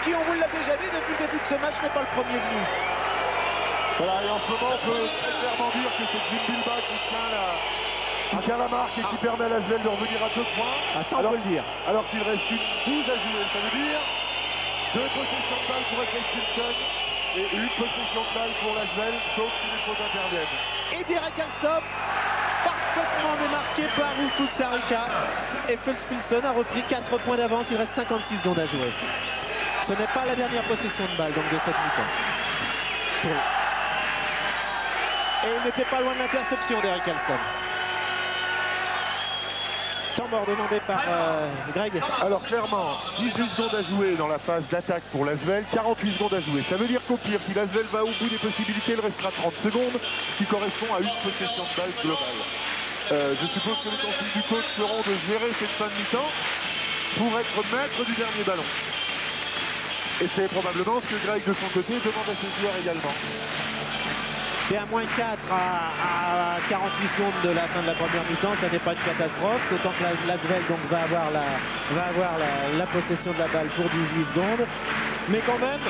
qui, on vous l'a déjà dit depuis le début de ce match, n'est pas le premier venu. Voilà, et en ce moment, on peut très clairement dire que c'est Jim Bilbao qui tient la marque et qui permet à l'Asvel de revenir à 2 points. Ah, ça, on peut le dire. Alors qu'il reste une 12 à jouer, ça veut dire 2 possessions de balle pour Efes Pilsen et 1 possession de balle pour l'Asvel, sauf si les fautes interviennent. Et Derek Alston, parfaitement démarqué par Ufuk Sarika. Efes Pilsen a repris 4 points d'avance, il reste 56 secondes à jouer. Ce n'est pas la dernière possession de balle donc de cette mi-temps. Et il n'était pas loin de l'interception Derek Alston. Temps mort demandé par Greg. Alors clairement, 18 secondes à jouer dans la phase d'attaque pour l'Asvel, 48 secondes à jouer. Ça veut dire qu'au pire, si l'Asvel va au bout des possibilités, il restera 30 secondes, ce qui correspond à 1 possession de balle globale. Je suppose que les consignes du coach seront de gérer cette fin de mi-temps pour être maître du dernier ballon. Et c'est probablement ce que Greg de son côté demande à ses joueurs également. Et à moins 4 à 48 secondes de la fin de la première mi-temps, ça n'est pas une catastrophe, d'autant que l'Asvel donc va avoir la possession de la balle pour 18 secondes. Mais quand même,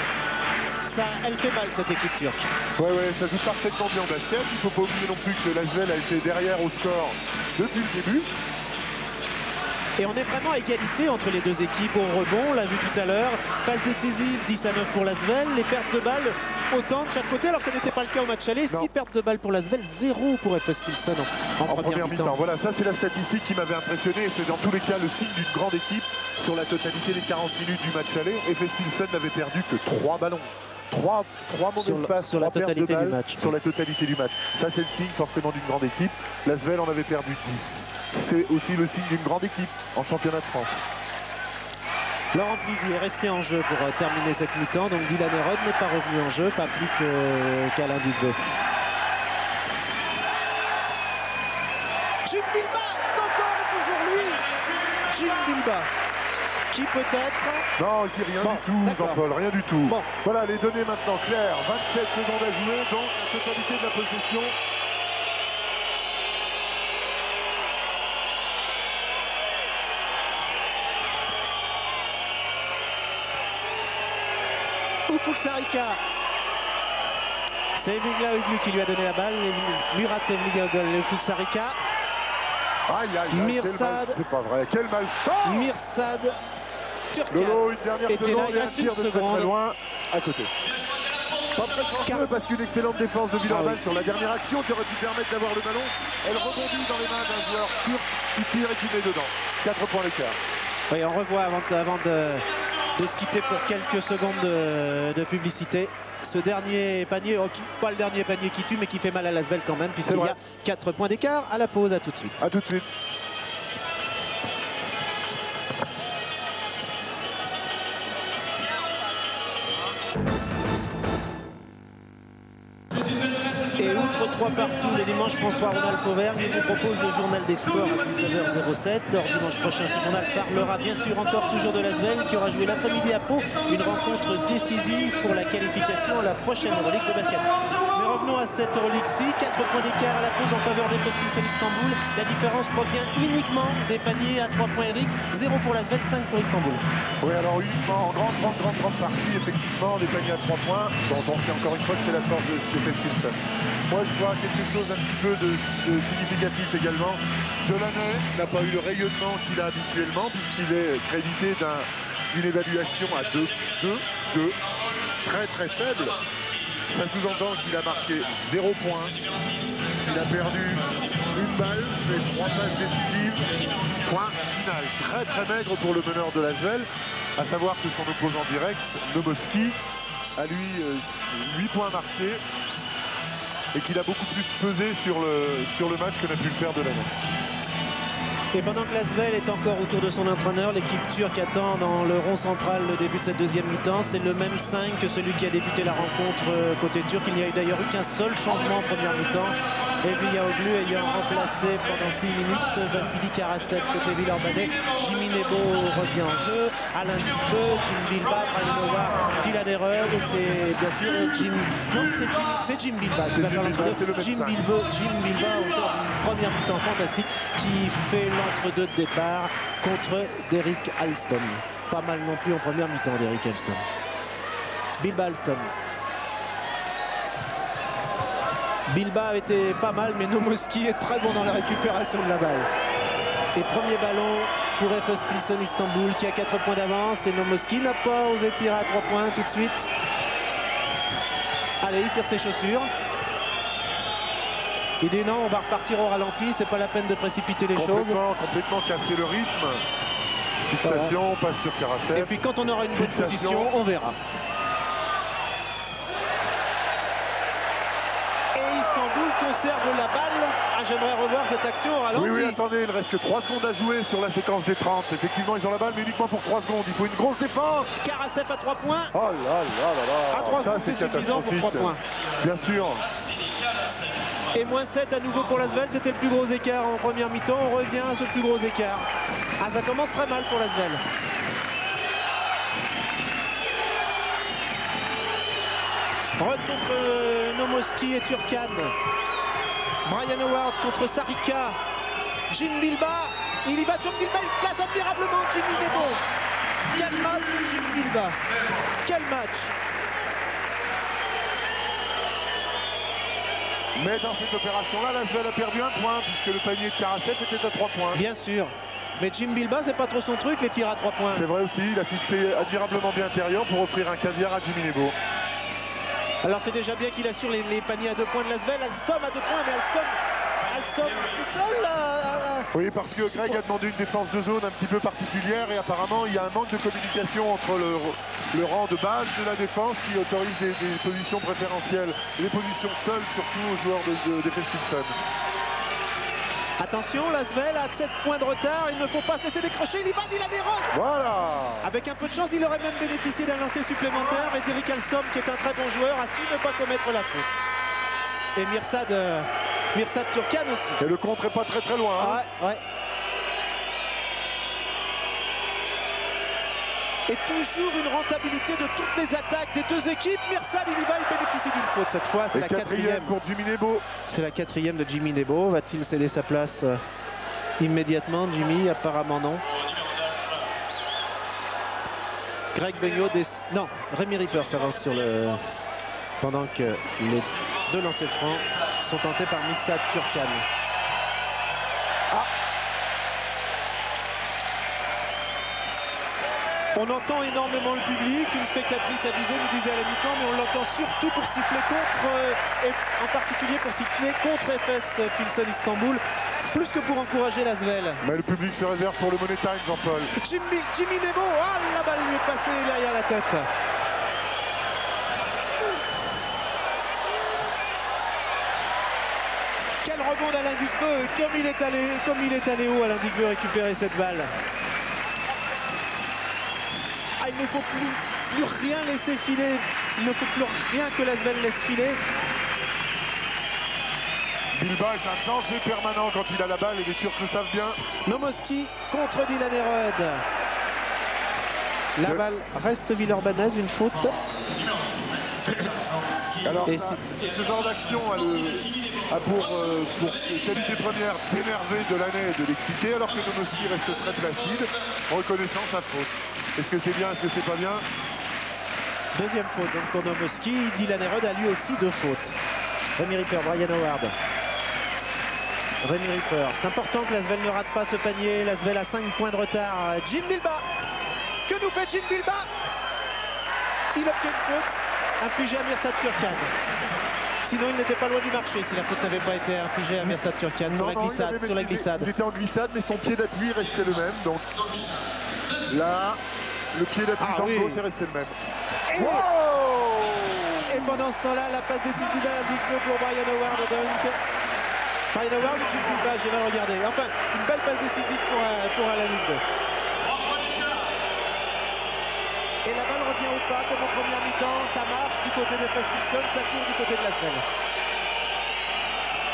elle fait mal cette équipe turque. Ouais, ça joue parfaitement bien au basket. Il ne faut pas oublier non plus que l'Asvel a été derrière au score depuis le début. Et on est vraiment à égalité entre les deux équipes au rebond, on l'a vu tout à l'heure. Phase décisive, 10-9 pour l'Asvel. Les pertes de balles, autant de chaque côté. Alors ce n'était pas le cas au match aller. 6 pertes de balles pour l'Asvel, 0 pour Efes Pilsen en première mi-temps. Voilà, ça c'est la statistique qui m'avait impressionné. Et c'est dans tous les cas le signe d'une grande équipe sur la totalité des 40 minutes du match aller. Efes Pilsen n'avait perdu que 3 ballons. 3 mauvaises passes sur la totalité du match. Sur la totalité du match. Ça c'est le signe forcément d'une grande équipe. L'Asvel en avait perdu 10. C'est aussi le signe d'une grande équipe en championnat de France. Laurent Plivy est resté en jeu pour terminer cette mi-temps. Donc Dylan Herod n'est pas revenu en jeu, pas plus qu'Alain Duguay. Jim Bilbao, encore et toujours lui. Jim Bilbao, qui peut-être... Non, il dit rien du tout, Jean-Paul, rien du tout. Bon. Voilà les données maintenant claires. 27 secondes à jouer, donc la totalité de la possession. Ufuk Sarika C'est Evlioglu qui lui a donné la balle. Murat Evlioglu, le Fuxarika. Aïe, aïe, aïe, Mirsad. C'est pas vrai, quel malchance. Mirsad. Turcan. Lolo, une dernière était là, seconde il et un reste une tir de très, seconde. très loin, à côté. Pas très chanceux parce qu'une excellente défense de Villeurbanne sur la dernière action qui aurait pu permettre d'avoir le ballon. Elle rebondit dans les mains d'un joueur turc qui tire et qui met dedans. 4 points d'écart. Oui, on revoit avant de se quitter pour quelques secondes de publicité. Ce dernier panier, pas le dernier panier qui tue, mais qui fait mal à l'Asvel quand même, puisqu'il y a 4 points d'écart. À la pause, à tout de suite. A tout de suite. Et outre 3 partout les dimanches, François-Ronald Pauvergne vous propose le journal des sports à 19h07. Or, dimanche prochain, ce journal parlera bien sûr encore toujours de l'Asvel qui aura joué l'après-midi à Pau, une rencontre décisive pour la qualification à la prochaine Euroleague de basket. Mais revenons à cette Euroleague-ci, 4 points d'écart à la pause en faveur des Pilsen Istanbul. La différence provient uniquement des paniers à 3 points Eric, 0 pour l'Asvel, 5 pour Istanbul. Oui, alors uniquement en grande partie, effectivement, des paniers à 3 points, dont on sait encore une fois que c'est la force de Pilsen. Moi, je vois quelque chose un petit peu de significatif également. Delaney n'a pas eu le rayonnement qu'il a habituellement, puisqu'il est crédité d'une évaluation à 2, très faible. Ça sous-entend qu'il a marqué 0 points, qu'il a perdu une balle, fait 3 passes décisives, point final. Très maigre pour le meneur de l'Asvel, à savoir que son opposant direct, Nomoski, a lui 8 points marqués et qu'il a beaucoup plus pesé sur le match que n'a pu le faire Delaney. Et pendant que l'Asvel est encore autour de son entraîneur, l'équipe turque attend dans le rond central le début de cette deuxième mi-temps. C'est le même 5 que celui qui a débuté la rencontre côté turc. Il n'y a d'ailleurs eu qu'un seul changement en première mi-temps. Evlioglu ayant remplacé pendant 6 minutes Vassili Karasev côté Villeurbanais. Jimmy Nebo revient en jeu. Alain Dupeux, Jim Bilba, Brian Howard, Dylan Erreur. Et c'est bien sûr Jim... Non, c'est Jim Bilba. Jim Bilba, auteur d'une première mi-temps fantastique qui fait l'entre-deux de départ contre Derrick Alston. Pas mal non plus en première mi-temps, Derrick Alston. Bilba Alston. Bilba a été pas mal, mais Nomoski est très bon dans la récupération de la balle. Et premier ballon pour FS Pilsen Istanbul qui a 4 points d'avance. Et Nomoski n'a pas osé tirer à 3 points tout de suite. Allez, il serre ses chaussures. Il dit non, on va repartir au ralenti, c'est pas la peine de précipiter les choses. Complètement casser le rythme. Fixation, passe sur Karasev. Et puis quand on aura une bonne position, on verra. Istanbul conserve la balle. Ah, j'aimerais revoir cette action au ralenti. Oui, attendez, il reste que 3 secondes à jouer sur la séquence des 30. Effectivement, ils ont la balle, mais uniquement pour 3 secondes. Il faut une grosse défense. Karasev à 3 points. Oh là. À 3 secondes, c'est suffisant pour 3 points. Bien sûr. Et moins 7 à nouveau pour l'Asvel. C'était le plus gros écart en première mi-temps. On revient à ce plus gros écart. Ah, ça commence très mal pour l'Asvel. Rod contre Nomoski et Turcan. Brian Howard contre Sarika. Jim Bilba. Il y va, Jim Bilba. Il place admirablement Jimmy Nebo. Quel match, Jim Bilba. Quel match. Mais dans cette opération-là, l'Asvel a perdu 1 point, puisque le panier de Karasev était à 3 points. Bien sûr. Mais Jim Bilba, c'est pas trop son truc, les tirs à 3 points. C'est vrai aussi, il a fixé admirablement bien intérieur pour offrir un caviar à Jimmy Nebo. Alors c'est déjà bien qu'il assure les paniers à 2 points de l'Asvel. Alstom à 2 points, mais Alstom tout seul. Oui, parce que Greg a demandé une défense de zone un petit peu particulière et apparemment il y a un manque de communication entre le rang de base de la défense qui autorise des positions préférentielles, des positions seules surtout aux joueurs de FS Pilsen. Attention, l'Asvel a 7 points de retard, il ne faut pas se laisser décrocher, il y va, il a des runs. Voilà. Avec un peu de chance, il aurait même bénéficié d'un lancer supplémentaire, mais Derrick Alstom, qui est un très bon joueur, a su ne pas commettre la faute. Et Mirsad Turcan aussi. Et le contre est pas très loin. Hein. Ouais. Et toujours une rentabilité de toutes les attaques des deux équipes. Mirsad, il y va, il bénéficie d'une faute cette fois. C'est la 4e pour Jimmy Nebo. C'est la 4e de Jimmy Nebo. Va-t-il céder sa place immédiatement, Jimmy? Apparemment non. Greg Beugnot, non, Rémi Ripper s'avance sur le... Pendant que les Deux lancers francs sont tentés par Missad Turkan. On entend énormément le public. Une spectatrice avisée nous disait à la mi-temps, mais on l'entend surtout pour siffler contre, et en particulier pour siffler contre Efes Pilsen Istanbul, plus que pour encourager l'Asvel. Mais le public se réserve pour le Money Time, Jean-Paul. Jimmy Nebo, ah, la balle lui est passée derrière la tête. Quel rebond d'Alain Digbeu, comme il est allé haut, Alain Digbeu récupérer cette balle. Ah, il ne faut plus rien laisser filer, il ne faut plus rien que l'Asvel laisse filer. Bilbao est un danger permanent quand il a la balle et les Turcs le savent bien. Nomoski contre Dylan Erod. La balle reste villeurbannaise, une faute. Alors Et ce genre d'action a pour qualité première d'énerver de l'année et de l'exciter, alors que Nomoski reste très placide, reconnaissant sa faute. Est-ce que c'est bien, est-ce que c'est pas bien? Deuxième faute donc pour Nomoski. Dylan Erod a lui aussi deux fautes. Rémi Ripper, Brian Howard. Rémi Ripper, c'est important que l'Asvel ne rate pas ce panier. L'Asvel a 5 points de retard. Jim Bilba. Que nous fait Jim Bilba? Il obtient une faute infligée à Mirsad Turkan. Sinon il n'était pas loin du marché si la faute n'avait pas été infligée à Mirsad Turkan sur la glissade. Il était en glissade, mais son pied d'appui restait le même. Donc là, le pied d'appui d'Anko, c'est resté le même. Et pendant ce temps-là, la passe décisive à Digbeu pour Brian Howard. Donc Brian Howard ou Jim Bilba, j'ai mal regardé. Enfin, une belle passe décisive pour Alain Digbeu. Et la balle revient au pas comme en première mi-temps. Ça marche du côté des Efes Pilsen, ça court du côté de l'Asvel.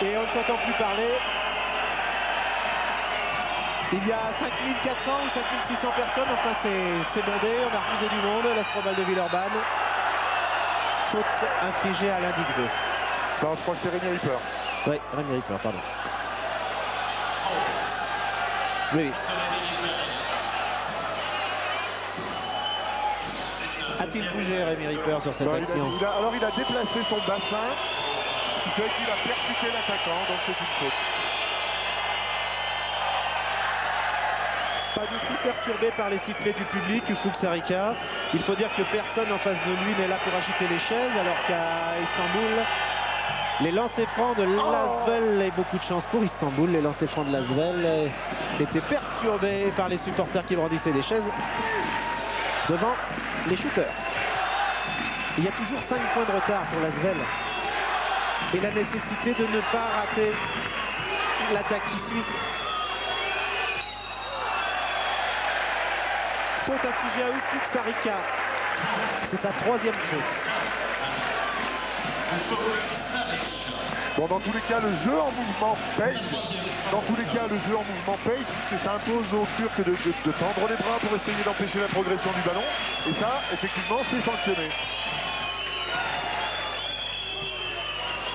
Et on ne s'entend plus parler. Il y a 5400 ou 5600 personnes, enfin c'est bondé, on a refusé du monde, l'Astrobal de Villeurbanne. Faute infligée à Alain Digbeu. Non, je crois que c'est Rémi Ripper. Oui, Rémi Ripper, pardon. Oui. A-t-il bougé Rémi Ripper sur cette action? Alors il a déplacé son bassin, ce qui fait qu'il a percuté l'attaquant, donc c'est une faute. Pas du tout perturbé par les sifflets du public, Ufuk Sarıca. Il faut dire que personne en face de lui n'est là pour agiter les chaises, alors qu'à Istanbul, les lancers francs de l'Asvel, et beaucoup de chance pour Istanbul, les lancers francs de l'Asvel étaient perturbés par les supporters qui brandissaient des chaises devant les shooters. Il y a toujours 5 points de retard pour l'Asvel. Et la nécessité de ne pas rater l'attaque qui suit. Faute infligée à Ufuk Sarıca. C'est sa 3e faute. Bon, dans tous les cas, le jeu en mouvement paye. Dans tous les cas, le jeu en mouvement paye, puisque ça impose aux Turcs de tendre les bras pour essayer d'empêcher la progression du ballon. Et ça, effectivement, c'est sanctionné.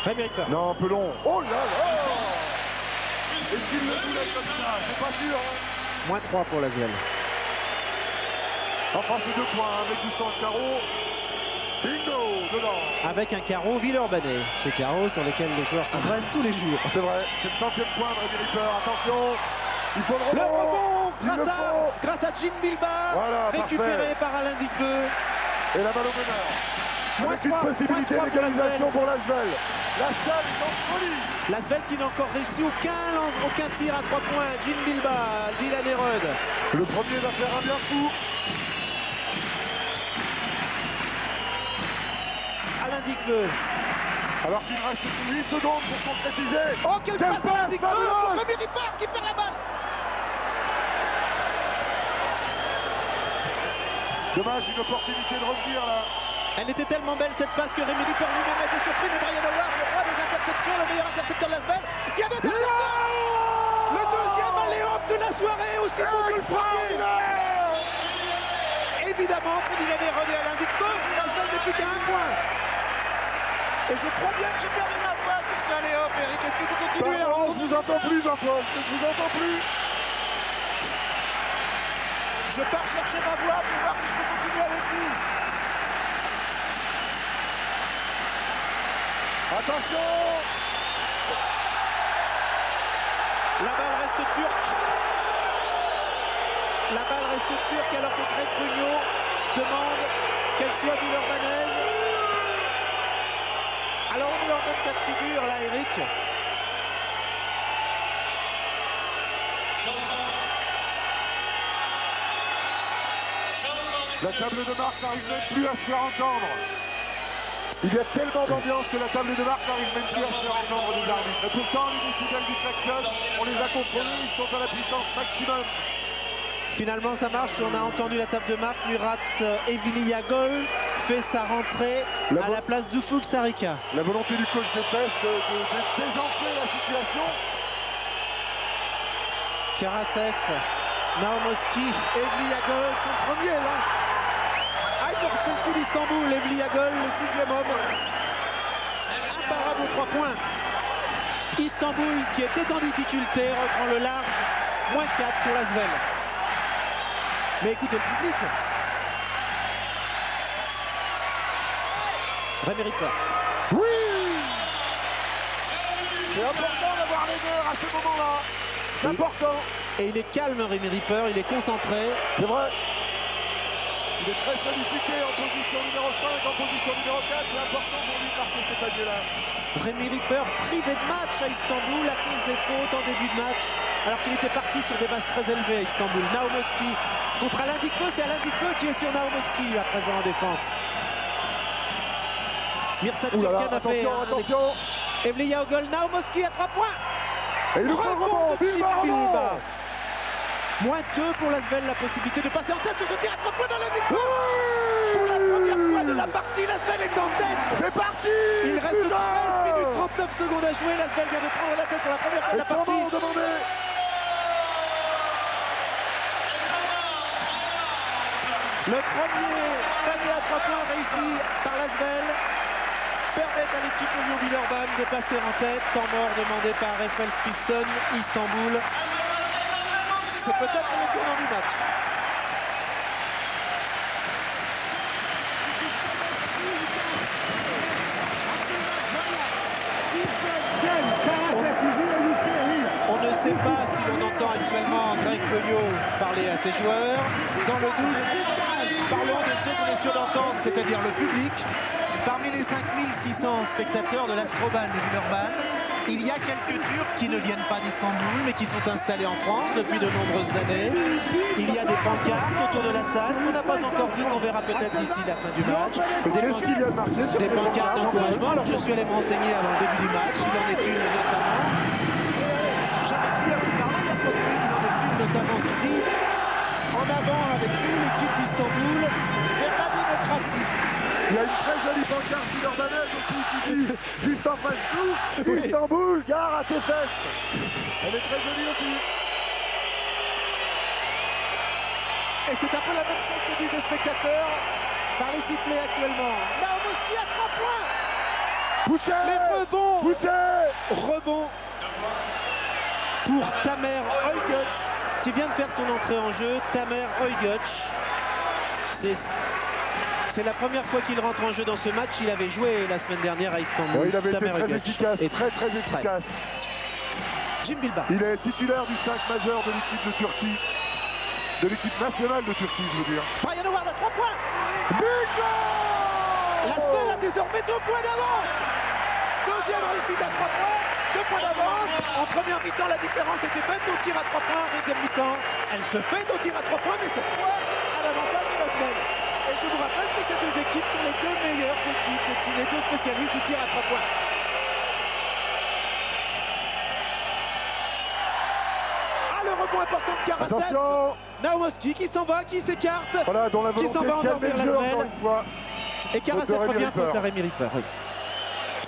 Rémi Ripper. Non, Pelon. Oh là là! Est-ce qu'il le dit là comme ça? C'est pas sûr. Hein. Moins 3 pour l'Asvel. Enfin, c'est 2 points avec du sang de carreau. Bingo! Dedans. Avec un carreau villeurbanais. Ce carreau sur lequel les joueurs s'entraînent tous les jours. C'est vrai, c'est le 100e point de Rémi Ripper. Attention, il faut le rebond. Grâce à Jim Bilba, voilà, récupéré parfait. par Alain Digbeu. Et la balle au meneur. Avec une 3, possibilité d'égalisation pour l'Asvel. La salle est en folie. L'Asvel qui n'a encore réussi aucun tir à 3 points. Jim Bilba, Dylan Erod. Le premier va faire un bien fou. Alain Digbeu. Alors qu'il reste 8 secondes pour concrétiser. Oh, quelle passe d'Alain Digbeu pour Rémi Ripper qui perd la balle. Dommage, une opportunité de revenir là. Elle était tellement belle cette passe que Rémi Ripper lui-même a été surpris, mais Brian Howard, le roi des interceptions, le meilleur intercepteur de l'Asvel, il y a d'intercepteur. Le deuxième alley-oop de la soirée, aussi bon que le premier. Évidemment, pour Dylan Erod et Alain Digbeu, l'Asvel n'est plus qu'à 1 point. Et je crois bien que j'ai perdu ma voix sur ce alley-oop, Eric. Est-ce que vous continuez à Je vous entends plus, Jean-Paul. Je vous entends plus. Je pars chercher ma voix pour voir si je peux continuer avec vous. Attention! La balle reste turque. La balle reste turque alors que Greg Pugno demande qu'elle soit villeurbannaise. Alors on est dans le même cas de figure là, Eric. La table de marque n'arrive même plus à se faire entendre. Il y a tellement d'ambiance que la table de marque n'arrive même plus à se faire entendre des arbitres. Et pourtant, les décideurs du klaxon, on les a contrôlés, ils sont à la puissance maximum. Finalement ça marche, on a entendu la table de marque. Murat Evliagol fait sa rentrée à la place d'Ufuk Sarika. La volonté du coach des fesses de désenfler la situation. Karasev, Naumoski, Evliagol, son premier là. Il refait le coup d'Istanbul, Evliagol, le 6e homme. Imparable aux 3 points. Istanbul qui était en difficulté reprend le large, moins 4 pour l'Asvel. Mais écoutez le public. Rémi Ripper. Oui! C'est important d'avoir les deux à ce moment-là. C'est important. Et il est calme, Rémi Ripper, il est concentré. C'est vrai. Il est très sollicité en position numéro 5, en position numéro 4. C'est important pour lui de marquer cet panier-là. Rémi Ripper privé de match à Istanbul à cause des fautes en début de match. Alors qu'il était parti sur des bases très élevées à Istanbul. Naumoski contre Alain Dikbeu, c'est Alain Dikbeu qui est sur Naumoski à présent en défense. Mirsad Türkan a fait attention. Evliagol, Naumoski à 3 points. Et le rebond de Bilbao. Moins 2 pour l'Asvel, la possibilité de passer en tête sur ce tir à 3 points dans la Dikbeu. Pour la première fois de la partie, l'Asvel est en tête. C'est parti. Il reste 13 minutes 39 secondes à jouer. L'Asvel vient de prendre la tête pour la première fois de la partie. Le premier panier à 3 points réussi par l'Asvel permet à l'équipe de Lyon-Villeurbanne de passer en tête. Temps mort demandé par Efes Pilsen, Istanbul. C'est peut-être le tournant du match. On ne sait pas si l'on entend actuellement Greg Pugno parler à ses joueurs. Dans le doute, parlons de ceux qu'on est sûr d'entendre, c'est-à-dire le public. Parmi les 5600 spectateurs de l'Astrobal de Villeurbanne, il y a quelques Turcs qui ne viennent pas d'Istanbul mais qui sont installés en France depuis de nombreuses années. Il y a des pancartes autour de la salle qu'on n'a pas encore vues, qu'on verra peut-être d'ici la fin du match. Des pancartes d'encouragement. Alors je suis allé me renseigner avant le début du match. Il en est une notamment. J'arrive plus à vous parler, il y a trop de bruit. Il en est une notamment qui dit en avant avec nous l'équipe d'Istanbul vers la démocratie. Il y a une très jolie pancarte villeurbannaise aussi qui dit juste en face de nous, oui. Istanbul, gare à tes fesses. Elle est très jolie aussi. Et c'est un peu la même chose que disent les spectateurs par les sifflets actuellement. Naumoski à 3 points. Poussez. Mais rebond. Poussez. Rebond pour Tamer Oyguç qui vient de faire son entrée en jeu. Tamer Oyguç. C'est la première fois qu'il rentre en jeu dans ce match. Il avait joué la semaine dernière à Istanbul. Oui, il avait été très efficace, très efficace. Jim Bilbao. Il est titulaire du 5 majeur de l'équipe de Turquie. De l'équipe nationale de Turquie, je veux dire. Brian Howard à 3 points. Bingo! L'Asvel a désormais 2 points d'avance. Deuxième réussite à 3 points. 2 points d'avance. En première mi-temps, la différence était faite au tir à 3 points. En deuxième mi-temps, elle se fait au tir à 3 points, mais cette fois à l'avantage de l'Asvel. Et je vous rappelle que ces deux équipes sont les deux meilleures équipes, les deux spécialistes du tir à 3 points. Ah, le rebond important de Karasev. Naumoski qui s'en va, qui s'écarte, voilà, qui s'en va endormir l'Asvel. Et Karasev revient faute à Rémi Ripper. Oui.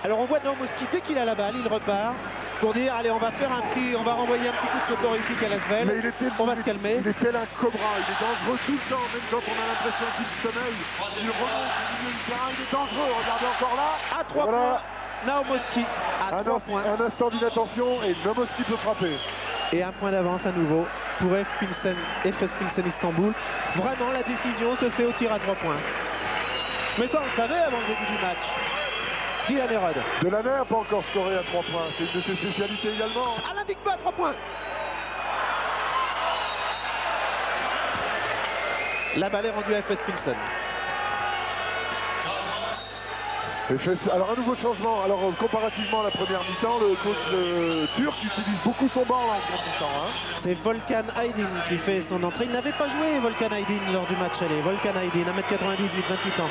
Alors on voit Naumoski, dès qu'il a la balle, il repart pour dire allez, on va renvoyer un petit coup de soporifique à l'Asvel. On va se calmer. Il est tel un cobra, il est dangereux tout le temps, même quand on a l'impression qu'il sommeille. Il remonte au milieu du terrain, il est dangereux. Regardez encore là. À 3 points, Naumoski à 3 points. Un instant d'inattention et Naumoski peut frapper. Et un point d'avance à nouveau pour Efes Pilsen Istanbul. Vraiment, la décision se fait au tir à 3 points. Mais ça, on le savait avant le début du match. Dylan Herod. Delaney n'a pas encore scoré à 3 points. C'est une de ses spécialités également. Alain Digba à 3 points. La balle est rendue à FS Pilsen. Alors un nouveau changement. Alors comparativement à la première mi-temps, le coach turc utilise beaucoup son banc là, en seconde mi-temps. Hein. C'est Volkan Aydin qui fait son entrée. Il n'avait pas joué Volkan Aydin lors du match aller. Volkan Aydin, 1m98, 28 ans.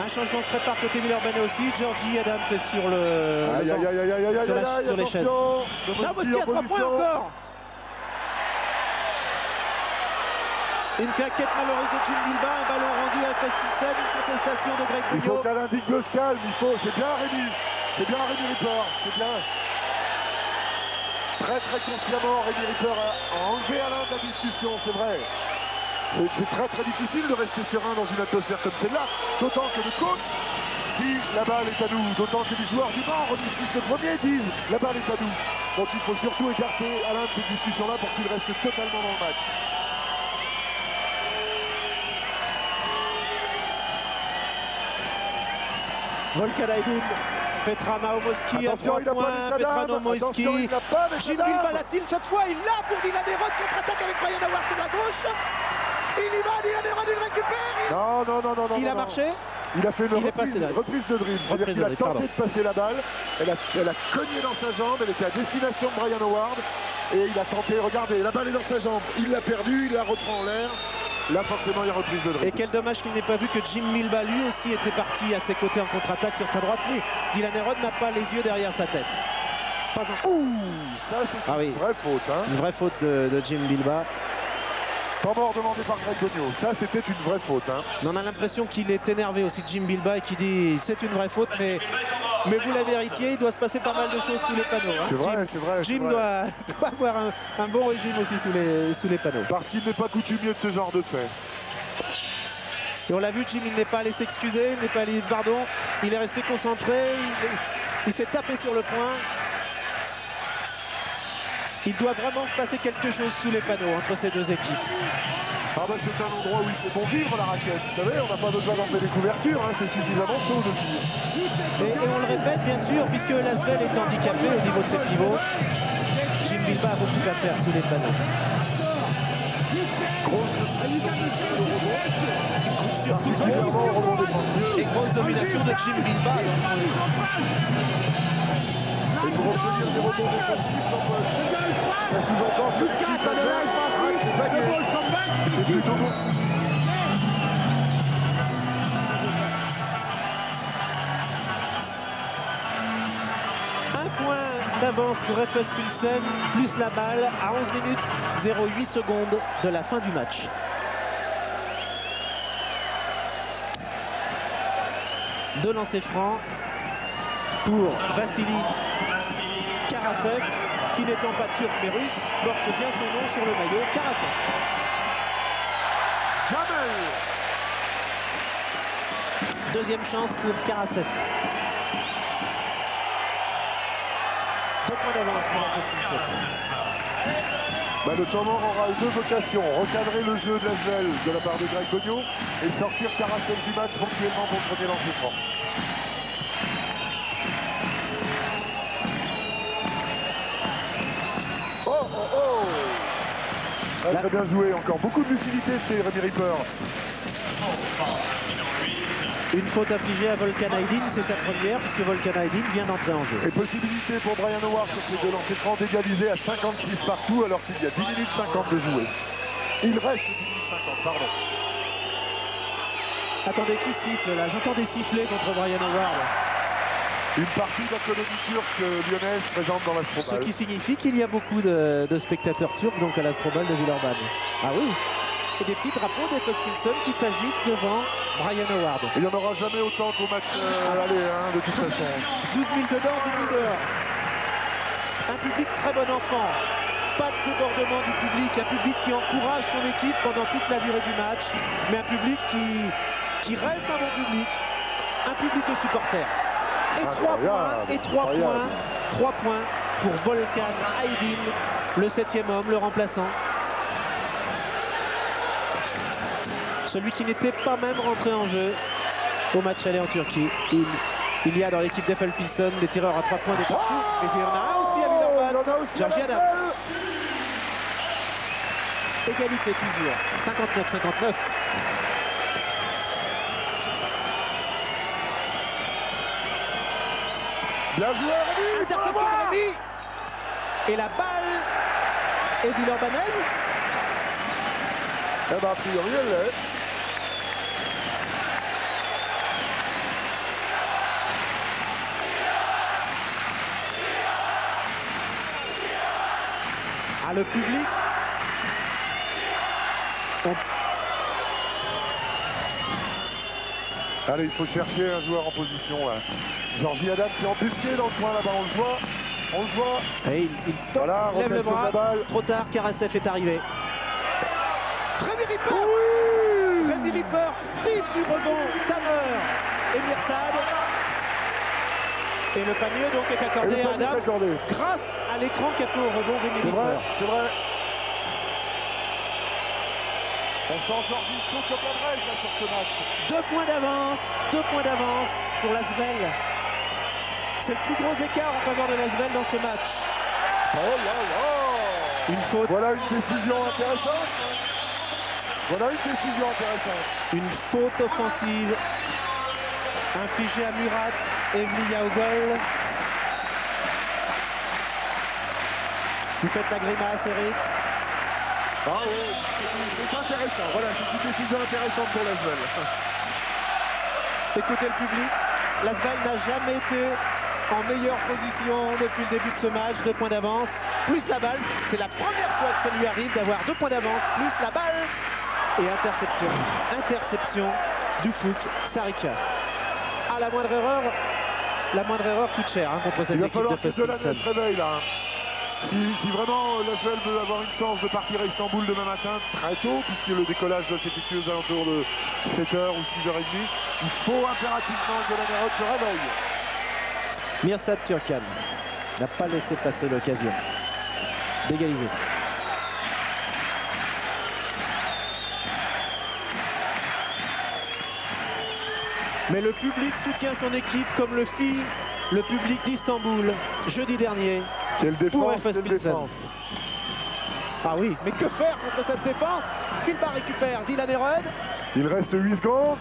Un changement se prépare côté Villeurbanne aussi. Georgie Adams est sur le sur les chaises. Namoski à 3 points encore. Une claquette malheureuse de Jim Bilba, un ballon rendu à FS Pilsen, une contestation de Greg Bugno. Il faut qu'Alain Digba se calme, c'est bien Rémi, Ripper, c'est bien. Très consciemment, Rémi Ripper a enlevé Alain de la discussion, c'est vrai. C'est très difficile de rester serein dans une atmosphère comme celle-là, d'autant que le coach dit la balle est à nous, d'autant que les joueurs du banc rediscutent le premier disent la balle est à nous. Donc il faut surtout écarter Alain de cette discussion-là pour qu'il reste totalement dans le match. Volkan Aydin, Petra Naumowski à 3 points, Petra Naumowski, Jim Bilba l'a-t-il cette fois? Il l'a pour Dylan Herod, contre-attaque avec Brian Howard sur la gauche. Il y va, Dylan Herod, il récupère. Non. Il a marché. Il a fait une reprise de dribble. C'est-à-dire qu'il a tenté de passer la balle, elle a cogné dans sa jambe, elle était à destination de Brian Howard. Et il a tenté, regardez, la balle est dans sa jambe. Il l'a perdue, il la reprend en l'air. Là, forcément, il y a reprise de dribble. Et quel dommage qu'il n'ait pas vu que Jim Bilba, lui aussi, était parti à ses côtés en contre-attaque sur sa droite. Mais Dylan Herod n'a pas les yeux derrière sa tête. Pas encore. Ouh, ça, c'est une vraie faute. Hein. Une vraie faute de Jim Bilba. Temps mort demandé par Greg Bugno. Ça, c'était une vraie faute. Hein. On a l'impression qu'il est énervé aussi, Jim Bilba, et qu'il dit c'est une vraie faute, mais vous la vérité, il doit se passer pas mal de choses sous les panneaux. Hein. C'est vrai. Jim doit avoir un bon régime aussi sous les panneaux. Parce qu'il n'est pas coutumier de ce genre de fait. Et on l'a vu, Jim, il n'est pas allé s'excuser, il n'est pas allé dire pardon, il est resté concentré, il s'est tapé sur le point. Il doit vraiment se passer quelque chose sous les panneaux entre ces deux équipes. Ah bah c'est un endroit où il faut bon vivre la raquette. Vous savez, on n'a pas besoin d'enlever des couvertures, hein, c'est suffisamment chaud depuis. Et on le répète bien sûr, puisque l'Asvel est handicapé au niveau de ses pivots. Jim Bilba a beaucoup à faire sous les panneaux. Et grosse domination de Jim Bilba. Ça sous-entend que l'équipe adverse c'est pas gagné. C'est plutôt bon. Un point d'avance pour FS Pilsen, plus la balle à 11 minutes 08 secondes de la fin du match. Deux lancers francs pour Vassili Karasev, qui n'étant pas turc mais russe, porte bien son nom sur le maillot, Karasev. Deuxième chance pour Karasev. 2 points d'avance pour la FS Pilsen. Le temps mort aura deux vocations, recadrer le jeu de l'Asvel de la part de Greg Bugno et sortir Karasev du match ponctuellement pour le premier lancer franc. Très bien joué, encore beaucoup de lucidité chez Rémi Ripper. Une faute affligée à Volkan Aydin, c'est sa première, puisque Volkan Aydin vient d'entrer en jeu. Et possibilité pour Brian Howard sur ces deux lancers francs d'égaliser à 56 partout, alors qu'il y a 10 minutes 50 de jouer. Il reste 10 minutes 50, pardon. Attendez, qui siffle là? J'entends des sifflets contre Brian Howard. Une partie de la colonie turque lyonnaise présente dans l'Astrobal. Ce qui signifie qu'il y a beaucoup de spectateurs turcs donc à l'Astrobal de Villeurbanne. Ah oui. Et des petits drapeaux d'FS Pilsen qui s'agitent devant Brian Howard. Il n'y en aura jamais autant qu'au match aller, hein, de toute façon. 12 000 dedans, 10 000 dehors. Un public très bon enfant. Pas de débordement du public. Un public qui encourage son équipe pendant toute la durée du match. Mais un public qui reste un bon public. Un public de supporters. Et 3 points pour Volkan Aydin, le 7e homme, le remplaçant. Celui qui n'était pas même rentré en jeu au match aller en Turquie. Il y a dans l'équipe d'Effel-Pilsen des tireurs à 3 points de partout. Mais il y en a un aussi à Villeurbanne. Georgie Adams. Égalité toujours. 59-59. Bien joué, Rémi. Interception de Rémi. Et la balle est villeurbanaise. Eh ben, a priori, elle l'est. Ah, le public. Allez, il faut chercher un joueur en position là. Georgie Adams est embusqué dans le coin là-bas, on le voit. On le voit. Et il Voilà, lève le rotation de bras. la balle. Trop tard, Karasef est arrivé. Rémi Ripper. Oui. Rémi Ripper prive du rebond Tamer et Mirsad. Et le panier donc est Et accordé le à panier est Adams accordé. grâce à l'écran qu'a fait au rebond Rémi C'est vrai, Ripper. c'est vrai. On sent Georgie chaud comme la braise là sur ce match. 2 points d'avance pour l'Asvel. C'est le plus gros écart en faveur de l'Asvel dans ce match. Oh là là. Une faute. Voilà une décision intéressante. Voilà une décision intéressante. Une faute offensive infligée à Murat et Vlia au goal. Tu fais ta grimace, Eric. Ah oui, c'est intéressant. Voilà, c'est une décision intéressante pour l'Asvel. Écoutez le public. L'Asvel n'a jamais été en meilleure position depuis le début de ce match. 2 points d'avance, plus la balle. C'est la première fois que ça lui arrive d'avoir 2 points d'avance, plus la balle. Et interception. Interception du Fouk Sarika. Ah, la moindre erreur coûte cher hein, contre cette Il va équipe de falloir que Delaney Fes-Pilsen. se réveille là. Si vraiment l'Asvel veut avoir une chance de partir à Istanbul demain matin très tôt, puisque le décollage doit s'effectuer aux alentours de 7h ou 6h30, il faut impérativement que Delaney se réveille. Mirsad Turkan n'a pas laissé passer l'occasion d'égaliser. Mais le public soutient son équipe comme le fit le public d'Istanbul jeudi dernier. Quelle Pour défense, quelle Fes-Pilsen. défense. Ah oui, mais que faire contre cette défense? Bilbao récupère Dylan Erod. Il reste 8 secondes.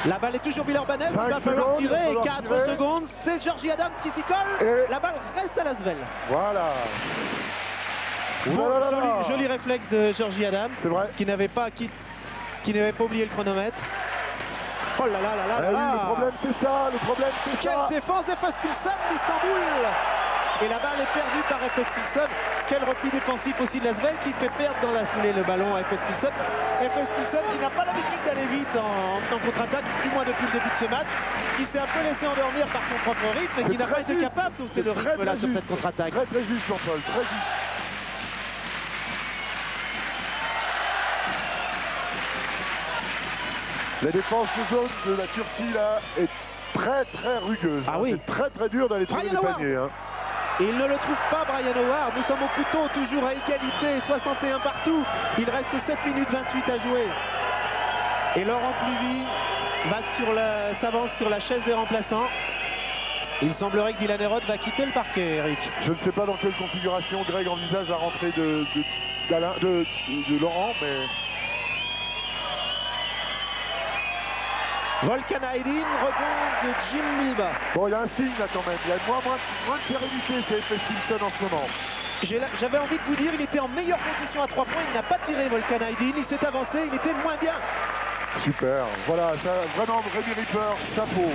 La balle est toujours villeurbannaise, il 5 va falloir secondes, il va tirer. falloir 4 tirer. secondes, c'est Georgie Adams qui s'y colle. Et- La balle reste à l'Asvel. Voilà. Bon, Ouh là là là. joli réflexe de Georgie Adams, C'est vrai. qui n'avait pas oublié le chronomètre. Oh là là là là Ah là oui, là. le problème c'est ça, le problème c'est Quelle ça. défense d'Efes-Pilsen d'Istanbul. Et la balle est perdue par Efes-Pilsen. Quel repli défensif aussi de l'Asvel qui fait perdre dans la foulée le ballon à Efes-Pilsen. Efes-Pilsen qui n'a pas l'habitude d'aller vite en contre-attaque, du moins depuis le début de ce match. Qui s'est un peu laissé endormir par son propre rythme et C'est qui n'a très pas été juste. capable d'ouvrir C'est le très, rythme là très sur juste. cette contre-attaque. Très très juste Jean-Paul, très juste. La défense de zone de la Turquie là est très très rugueuse. Ah oui. C'est très très dur d'aller trouver Brian les Howard. paniers. Hein. Et il ne le trouve pas, Brian Howard. Nous sommes au couteau, toujours à égalité, 61 partout. Il reste 7 minutes 28 à jouer. Et Laurent Pluvy s'avance sur la chaise des remplaçants. Il semblerait que Dylan Erod va quitter le parquet, Eric. Je ne sais pas dans quelle configuration Greg envisage la rentrée de Laurent, mais Volkan Aydin, rebond de Jim Milba. bon, il y a un signe là quand même. Il y a moins de sérénité chez Efes-Pilsen en ce moment. J'avais envie de vous dire, il était en meilleure position à 3 points. Il n'a pas tiré Volkan Aydin. Il s'est avancé, il était moins bien. Super, voilà, ça, vraiment Rémi Ripper, chapeau.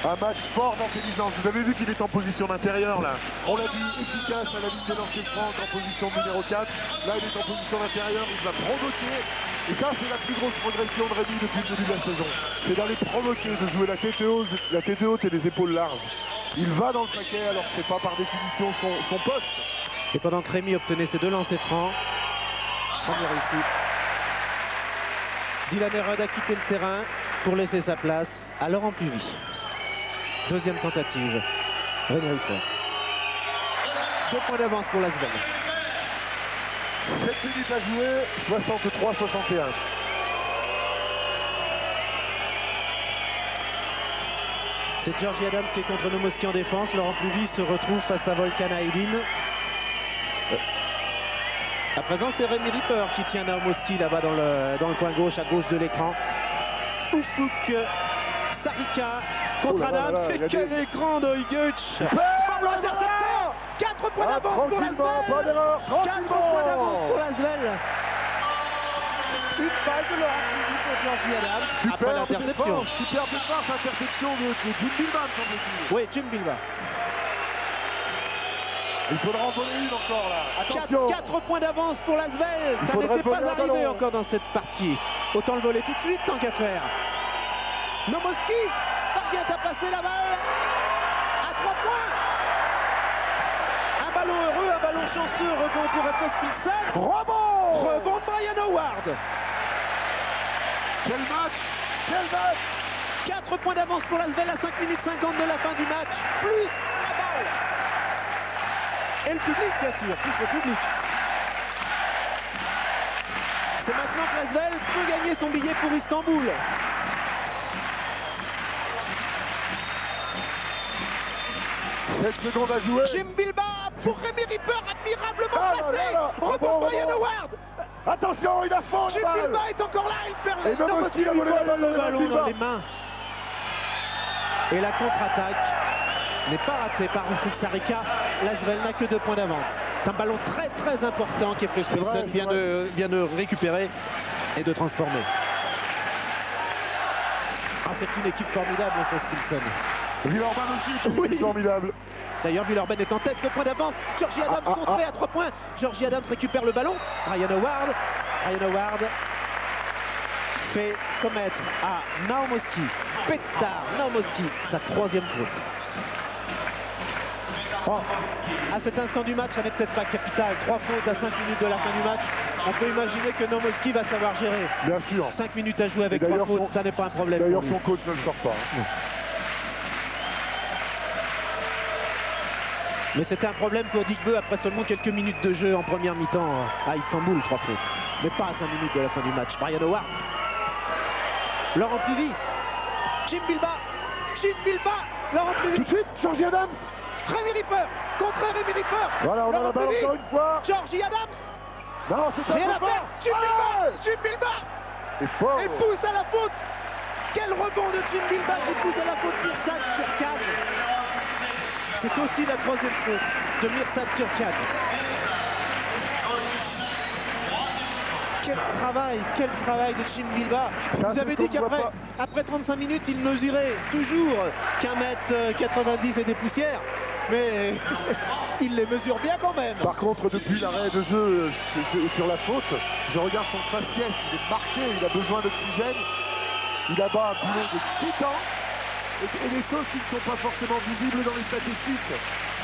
Un match fort d'intelligence. Vous avez vu qu'il est en position d'intérieur là. On l'a vu efficace à la ligne des lancers francs en position numéro 4. Là il est en position d'intérieur, il va provoquer. Et ça c'est la plus grosse progression de Rémi depuis le début de la saison. C'est d'aller provoquer, de jouer la tête haute et les épaules larges. Il va dans le paquet alors que c'est pas par définition son poste. Et pendant que Rémi obtenait ses 2 lancers francs, première réussite. Dylan Erod a quitté le terrain pour laisser sa place à Laurent Pluvy. Deuxième tentative, Rémi Ripper. 2 points d'avance pour l'Asvel. 7 minutes à jouer, 63-61. C'est Georgie Adams qui est contre Nomoski en défense. Laurent Pluvy se retrouve face à Volkan Aydin. À présent, c'est Rémi Ripper qui tient Naomoski là-bas dans le coin gauche, à gauche de l'écran. Ufuk Sarika contre Adams. Et quel écran de Higuch! Ballon intercepté! 4 points d'avance pour l'Asvel! 4 points d'avance pour l'Asvel! Une passe de Laurent Pluvy pour Georgie Adams après l'interception. Super défense, interception de Jim Bilba, me semble-t-il. Oui, Jim Bilba. Il faudra en voler une encore là. Attention. 4 points d'avance pour l'Asvel. Ça n'était pas arrivé encore dans cette partie. Autant le voler tout de suite, tant qu'à faire. Nomoski parvient à passer la balle à 3 points. Un ballon heureux, un ballon chanceux. Rebond pour Efes Pilsen. Rebond de Brian Howard. Quel match! Quel match! 4 points d'avance pour l'Asvel à 5 minutes 50 de la fin du match. Plus la balle. Et le public, bien sûr, plus le public. C'est maintenant que l'Asvel peut gagner son billet pour Istanbul. Cette seconde à jouer. Jim Bilba pour Rémi Ripper, admirablement placé. Rebond Brian Howard. Attention, il a fond. Jim Bilba est encore là, il perd Et Nomoski a volé le ballon dans les mains. Et la contre-attaque n'est pas ratée par Ufuk Sarika. L'Asvel n'a que 2 points d'avance. C'est un ballon très très important qu'Efes Pilsen vient de récupérer et de transformer. Ah, c'est une équipe formidable, Efes Pilsen. Villeurbanne aussi, oui. Formidable. D'ailleurs, Villeurbanne est en tête, 2 points d'avance. Georgie Adams contré à 3 points. Georgie Adams récupère le ballon. Brian Howard fait commettre à Naomoski, Petar Naomoski, sa 3e faute. Bon, à cet instant du match, ça n'est peut-être pas capital. 3 fautes à 5 minutes de la fin du match. On peut imaginer que Naomoski va savoir gérer. Bien sûr. 5 minutes à jouer avec 3 fautes, ça n'est pas un problème. D'ailleurs, son coach ne le sort pas. Mais c'était un problème pour Digbeu après seulement quelques minutes de jeu en première mi-temps à Istanbul, 3 fautes. Mais pas à 5 minutes de la fin du match. Brian Howard. Laurent Pluvy. Jim Bilba. Laurent Pluvy. Tout de suite, Georgie Adams. Rémi Ripper. Contre Rémi Ripper. Voilà, on a la balle encore une fois. Georgie Adams. Non, c'est rien à faire. Jim Bilba. Et pousse à la faute. Quel rebond de Jim Bilba qui pousse à la faute Mirsad Turkan. C'est aussi la 3e faute de Mirsad Turkan. Quel travail de Jim Bilba. Vous avez dit qu'après 35 minutes, il mesurait toujours qu'1m90 et des poussières. Mais il les mesure bien quand même. Par contre, depuis l'arrêt de jeu sur la faute, je regarde son faciès, il est marqué, il a besoin d'oxygène. Il abat un boulot de titan. Et des choses qui ne sont pas forcément visibles dans les statistiques.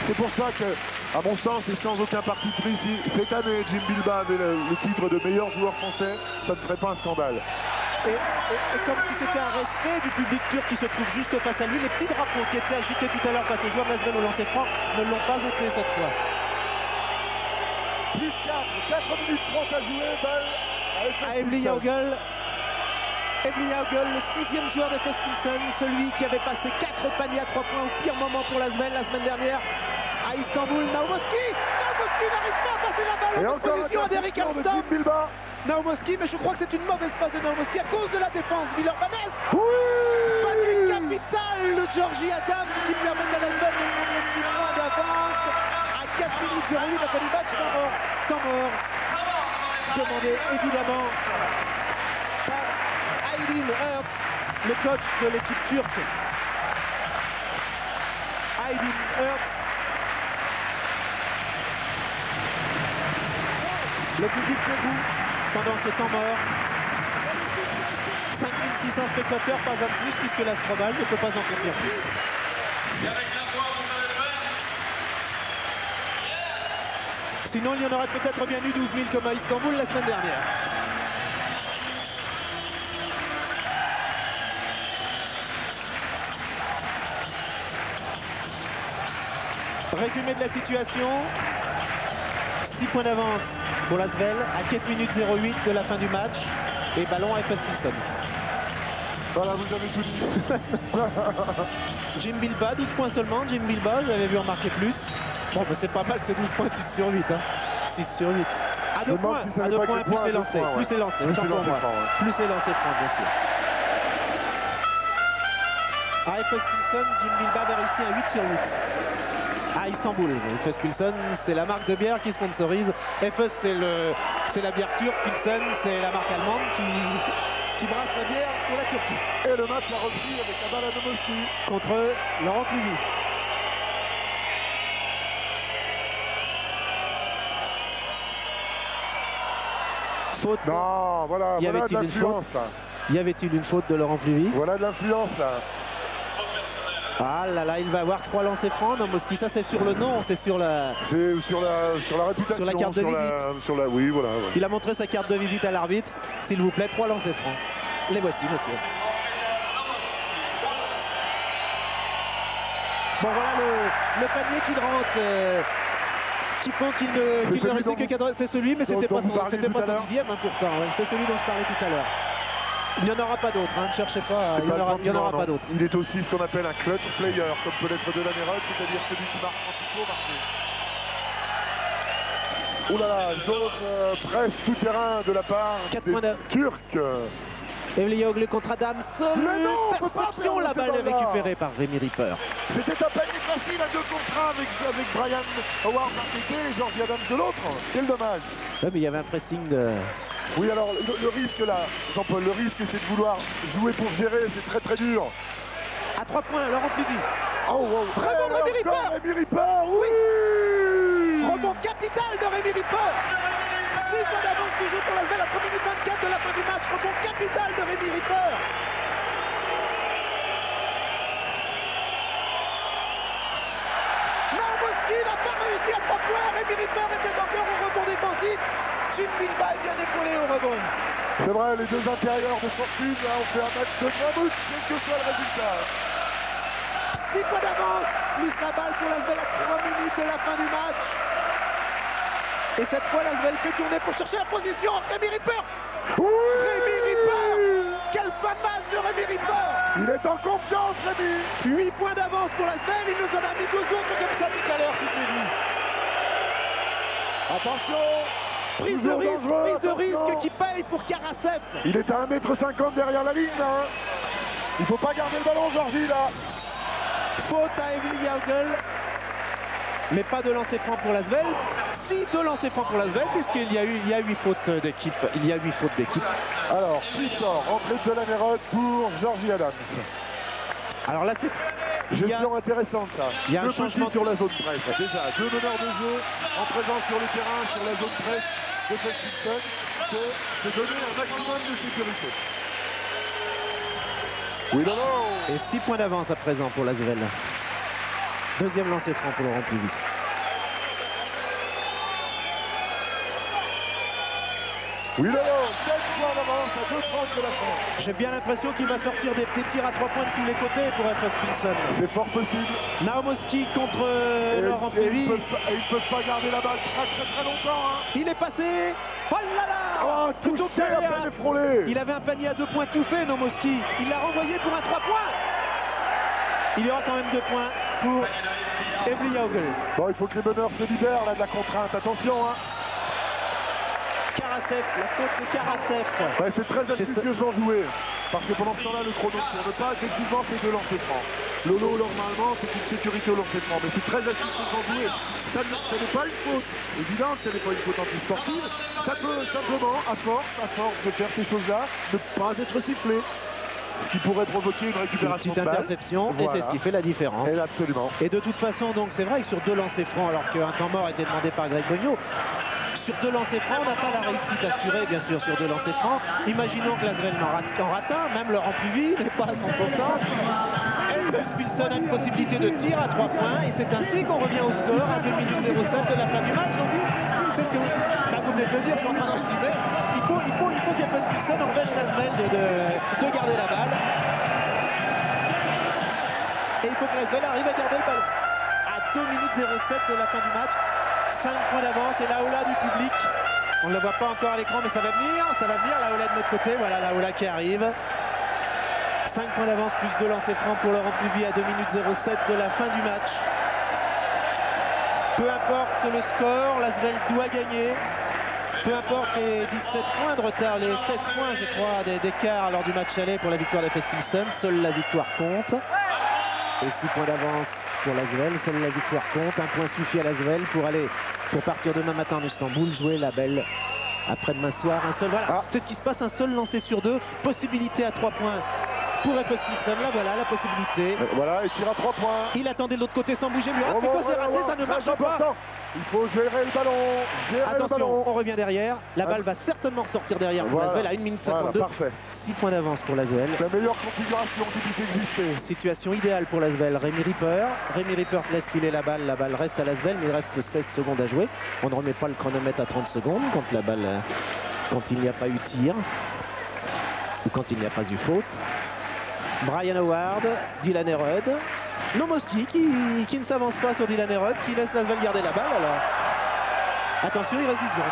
C'est pour ça que, à mon sens, et sans aucun parti pris, si cette année Jim Bilba avait le titre de meilleur joueur français, ça ne serait pas un scandale. Et comme si c'était un respect du public turc qui se trouve juste face à lui, les petits drapeaux qui étaient agités tout à l'heure face aux joueurs de l'Asvel au lancer franc ne l'ont pas été cette fois. Plus 4 minutes 30 à jouer, balle à Evli Yaugel. Evli Yaugel, le 6e joueur d'Efes Pilsen, celui qui avait passé 4 paniers à 3 points au pire moment pour l'Asvel la semaine dernière à Istanbul. Naomoski n'arrive pas à passer la balle en opposition à Derek Alstom. Naomoski, mais je crois que c'est une mauvaise passe de Naomoski à cause de la défense villeurbannaise. Panique capitale de Georgie Adams qui permet à l'Asvel de prendre 6 points d'avance à 4 minutes 08 à la fin du match. Temps mort demandé évidemment par Aydin Hertz, le coach de l'équipe turque. Aydin Hertz. Le public debout pendant ce temps mort. 5600 spectateurs, pas un de plus, puisque l'Astrobal ne peut pas en contenir plus. Sinon, il y en aurait peut-être bien eu 12 000 comme à Istanbul la semaine dernière. Résumé de la situation. 6 points d'avance pour l'Asvel à 4 minutes 08 de la fin du match. Et ballon à Efes Pilsen. Voilà, vous avez tout dit. Jim Bilbao, 12 points seulement. Jim Bilbao, j'avais vu en marquer plus. Bon, mais c'est pas mal, c'est 12 points, 6 sur 8. Hein. 6 sur 8. À 2 points, si à 2 points, plus les points, lancers. ouais. Plus les lancers, Plus autant les pour lancers moi. francs, ouais. Plus les lancers francs, bien sûr. À FS Pilsen, Jim Bilbao avait réussi un 8 sur 8. À Istanbul. FS Pilsen, c'est la marque de bière qui sponsorise. FS, c'est la bière turque. Pilsen, c'est la marque allemande qui brasse la bière pour la Turquie. Et le match a repris avec la balle à Nomoski. Contre Laurent Cluvy. Faute. Non, voilà, Y voilà de avait-il une l'influence là. Y avait-il une faute de Laurent Cluvy? Voilà de l'influence là. Ah là là, il va avoir 3 lancers francs. Nomoski, ça c'est sur le nom, c'est sur la... C'est sur la réputation. Sur la carte de visite. Oui, voilà. Ouais. Il a montré sa carte de visite à l'arbitre. S'il vous plaît, 3 lancers francs. Les voici, monsieur. Bon, voilà le panier qu'il rentre, qui font qu'il ne réussit que 80. C'est celui, mais c'était pas son 10e hein, pourtant. Ouais. C'est celui dont je parlais tout à l'heure. Il n'y en aura pas d'autres, hein, ne cherchez pas, il n'y en aura pas d'autres. Il est aussi ce qu'on appelle un clutch player, comme peut l'être de la Mérode, c'est-à-dire celui qui marque quand il faut marquer. Oh là là, zone presse tout terrain de la part des Turcs. Evliya contre Adams, perception, la balle est récupérée par Rémi Ripper. C'était un panier facile à 2 contre 1 avec Brian Howard d'un côté et Georgie Adams de l'autre. Quel dommage. Ouais, mais il y avait un pressing de... Oui, alors le risque là, Jean-Paul, le risque c'est de vouloir jouer pour gérer, c'est très très dur. À 3 points, Laurent Cluvy. Oh, wow. Très bon Rémi Ripper. Rémi Ripper, oui. Rebond capital de Rémi Ripper. 6 points d'avance toujours pour l'Asvel à 3 minutes 24 de la fin du match. Rebond capital de Rémi Ripper. Nomoski n'a pas réussi à 3 points. Rémi Ripper était encore au rebond défensif. Jim Bilbao est bien épaulé au rebond. C'est vrai, les deux intérieurs de fortune là, ont fait un match de mammouth, quel que soit le résultat. 6 points d'avance, plus la balle pour l'Asvel à 3 minutes de la fin du match. Et cette fois, l'Asvel fait tourner pour chercher la position. Rémi Ripper. Oui. Rémi Ripper. Quelle fin de match de Rémi Ripper. Il est en confiance, Rémi. 8 points d'avance pour l'Asvel. Il nous en a mis 2 autres comme ça tout à l'heure, soutenez-vous. Attention. Prise de risque qui paye pour Karasev. Il est à 1,50 m derrière la ligne là. Il faut pas garder le ballon, Georgie là. Faute à Evliya Hogel. Mais pas de lancer franc pour l'Asvel. Si, 2 lancers francs pour l'Asvel, puisqu'il y a 8 fautes d'équipe. Il y a 8 fautes d'équipe. Alors, qui sort? Entrée de la Mérode pour Georgie Adams. Alors là, c'est... Gestion intéressante ça. Il y a un changement sur la zone presse. Déjà, 2 meneurs de jeu en présence sur le terrain, sur la zone presse de Pilsen, c'est se donner un maximum de sécurité. Oui, non, non. Et 6 points d'avance à présent pour l'Asvel. Deuxième lancer franc pour Laurent Cluvy. Oui, non, 7 points d'avance à 2,30 de la fin. J'ai bien l'impression qu'il va sortir des tirs à 3 points de tous les côtés pour FS Pilsen. C'est fort possible. Naomoski contre Laurent Cluvy. Et ils ne peuvent pas garder la balle très longtemps. Hein. Il est passé. Oh là là. Oh, tout à peine frôlé. Il avait un panier à 2 points tout fait, Naomoski. Il l'a renvoyé pour un 3 points. Il y aura quand même 2 points pour Evliya Hogel. Bon, il faut que les meneurs se libèrent là de la contrainte. Attention, hein. Karasev, la faute de Karasev. Ouais, c'est très astucieusement joué. Parce que pendant ce temps-là, le chrono ne tourne pas. Effectivement, c'est 2 lancers francs. Lolo, normalement, c'est une sécurité au lancer franc. Mais c'est très astucieusement joué. Ça n'est pas une faute évidente, ce n'est pas une faute antisportive. Ça peut simplement, à force de faire ces choses-là, ne pas être sifflé. Ce qui pourrait provoquer une récupération de balle. Interception, voilà. Et c'est ce qui fait la différence. Et absolument. Et de toute façon, donc c'est vrai que sur 2 lancers francs, alors qu'un temps mort était demandé par Greg Bogno, sur 2 lancers francs, on n'a pas la réussite assurée, bien sûr, sur 2 lancers francs. Imaginons que l'Asvel en rate un, même Laurent Cluvy n'est pas à 100%. FS Pilsen a une possibilité de tir à 3 points, et c'est ainsi qu'on revient au score à 2 minutes 07 de la fin du match. C'est ce que vous venez de le dire, je suis en train d'en siffler. Il faut qu'FS Pilsen empêche l'Asvel de garder la balle. Et il faut que l'Asvel arrive à garder le ballon. À 2 minutes 07 de la fin du match. 5 points d'avance et la Ola du public. On ne le voit pas encore à l'écran, mais ça va venir, la Ola de notre côté. Voilà la Ola qui arrive. 5 points d'avance plus 2 lancers francs pour Laurent Pluby à 2 minutes 07 de la fin du match. Peu importe le score, l'Asvel doit gagner. Peu importe les 17 points de retard, les 16 points je crois d'écart lors du match aller pour la victoire d'FS Pilsen. Seule la victoire compte. Et 6 points d'avance pour l'Asvel, seule la victoire compte. Un point suffit à l'Asvel pour partir demain matin en Istanbul, jouer la belle après-demain soir. Un seul, voilà, c'est ce qui se passe, un seul lancé sur 2. Possibilité à 3 points pour FS Pilsen. Là voilà la possibilité. Voilà, et tire à 3 points. Il attendait de l'autre côté sans bouger. Murat, Pico s'est raté, ça ne marche pas. Il faut gérer le ballon. Attention, on revient derrière. La balle va certainement ressortir derrière pour l'Asvel à 1 minute 52. Voilà, parfait. 6 points d'avance pour l'Asvel. La meilleure configuration qui puisse exister. Situation idéale pour l'Asvel. Rémi Ripper laisse filer la balle reste à l'Asvel, mais il reste 16 secondes à jouer. On ne remet pas le chronomètre à 30 secondes quand il n'y a pas eu tir ou quand il n'y a pas eu faute. Brian Howard, Dylan Erod, Nomoski qui ne s'avance pas sur Dylan Erod, qui laisse l'Asvel garder la balle. Alors attention, il reste 10 secondes.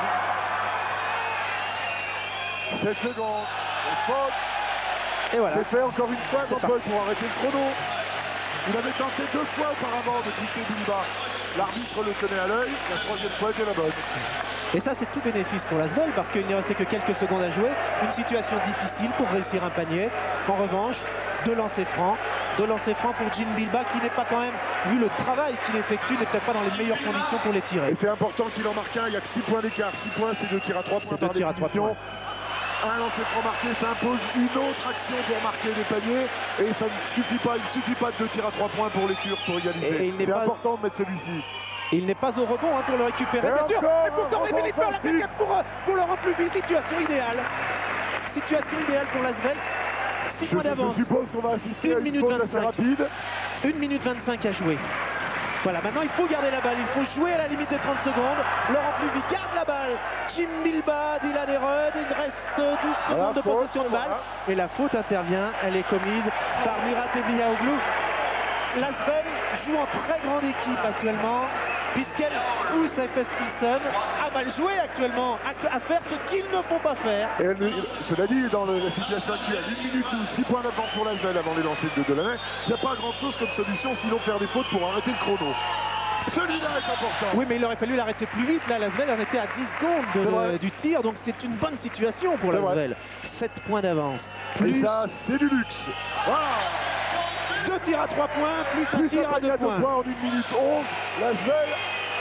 7 secondes. Faute. Et voilà. C'est fait encore une fois, Jean-Paul, pour arrêter le chrono. Il avait tenté 2 fois auparavant de quitter Bilbao. L'arbitre le tenait à l'œil. La 3e fois était la bonne. Et ça, c'est tout bénéfice pour l'Asvel parce qu'il ne restait que quelques secondes à jouer. Une situation difficile pour réussir un panier. En revanche, 2 lancers francs. 2 lancers francs pour Jim Bilbao qui n'est pas quand même, vu le travail qu'il effectue, n'est peut-être pas dans les meilleures conditions pour les tirer. Et c'est important qu'il en marque un. Il n'y a que 6 points d'écart. 6 points, c'est 2 tirs à 3 points par définition. Un lancer franc marqué, ça impose une autre action pour marquer des paniers. Et ça ne suffit pas. Il ne suffit pas de 2 tirs à 3 points pour les Turcs pour égaliser. C'est important de mettre celui-ci. Il n'est pas au rebond pour le récupérer, bien sûr. Et pourtant, Rémi Ripper la plaquette pour Laurent Pluby. Situation idéale. Situation idéale pour l'Asvel. 6 points d'avance. Je suppose qu'on va assister 1 à une minute pause 25. assez rapide. 1 minute 25 à jouer. Voilà, maintenant il faut garder la balle, il faut jouer à la limite des 30 secondes. Laurent Pluby garde la balle. Jim Bilbao, Dylan Erod, il reste 12 secondes de possession de balle. Et la faute intervient, elle est commise par Murat Evliaoğlu. L'Asvel joue en très grande équipe actuellement, puisqu'elle pousse FS Pilsen à mal jouer actuellement, à faire ce qu'ils ne font pas faire. Et cela dit, dans la situation actuelle, 1 minute 12, 6 points d'avance pour l'Asvel avant les lancers de Delaney, il n'y a pas grand chose comme solution sinon faire des fautes pour arrêter le chrono. Celui-là est important. Oui, mais il aurait fallu l'arrêter plus vite. Là, l'Asvel en était à 10 secondes du tir, donc c'est une bonne situation pour l'Asvel. 7 points d'avance. Et ça, c'est du luxe. Voilà. 2 tirs à 3 points, plus un tir à 2 points. En 1 minute 11, l'Asvel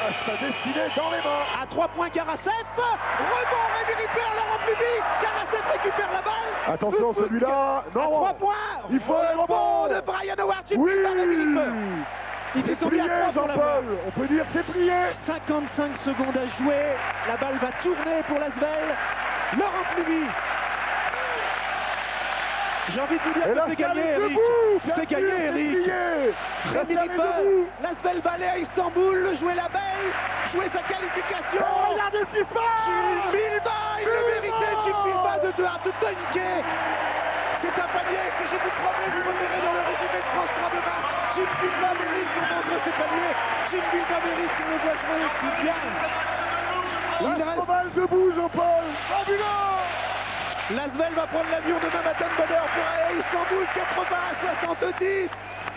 a sa destinée dans les mains. À 3 points, Karassev. Rebond, Rémi Ripper, Laurent Pluby. Karassev récupère la balle. Attention, celui-là. Non. À 3 points. Il faut un rebond de Brian Howard. Oui. Rémi Ripper. Ils se sont mis à 3 pour la balle. On peut dire c'est plié. 55 secondes à jouer. La balle va tourner pour l'Asvel. Laurent Pluby. J'ai envie de vous dire que c'est gagné, Eric. C'est gagné, Eric. Rémi Ripper, l'Asvel va aller à Istanbul, jouer la belle, jouer sa qualification. Regardez ce qui se passe. Jim Bilbao, il le méritait, Jim Bilbao de dunker. C'est un panier que je vous promets, vous reverrez dans le résumé de France 3 demain. Jim Bilbao mérite qu'on montre ses paniers. Jim Bilbao mérite qu'il ne doit jouer aussi bien. Il reste mal debout, Jean-Paul. Fabuleux. L'Asvel va prendre l'avion demain matin de bonne heure pour aller à Istanbul, 80 à 70.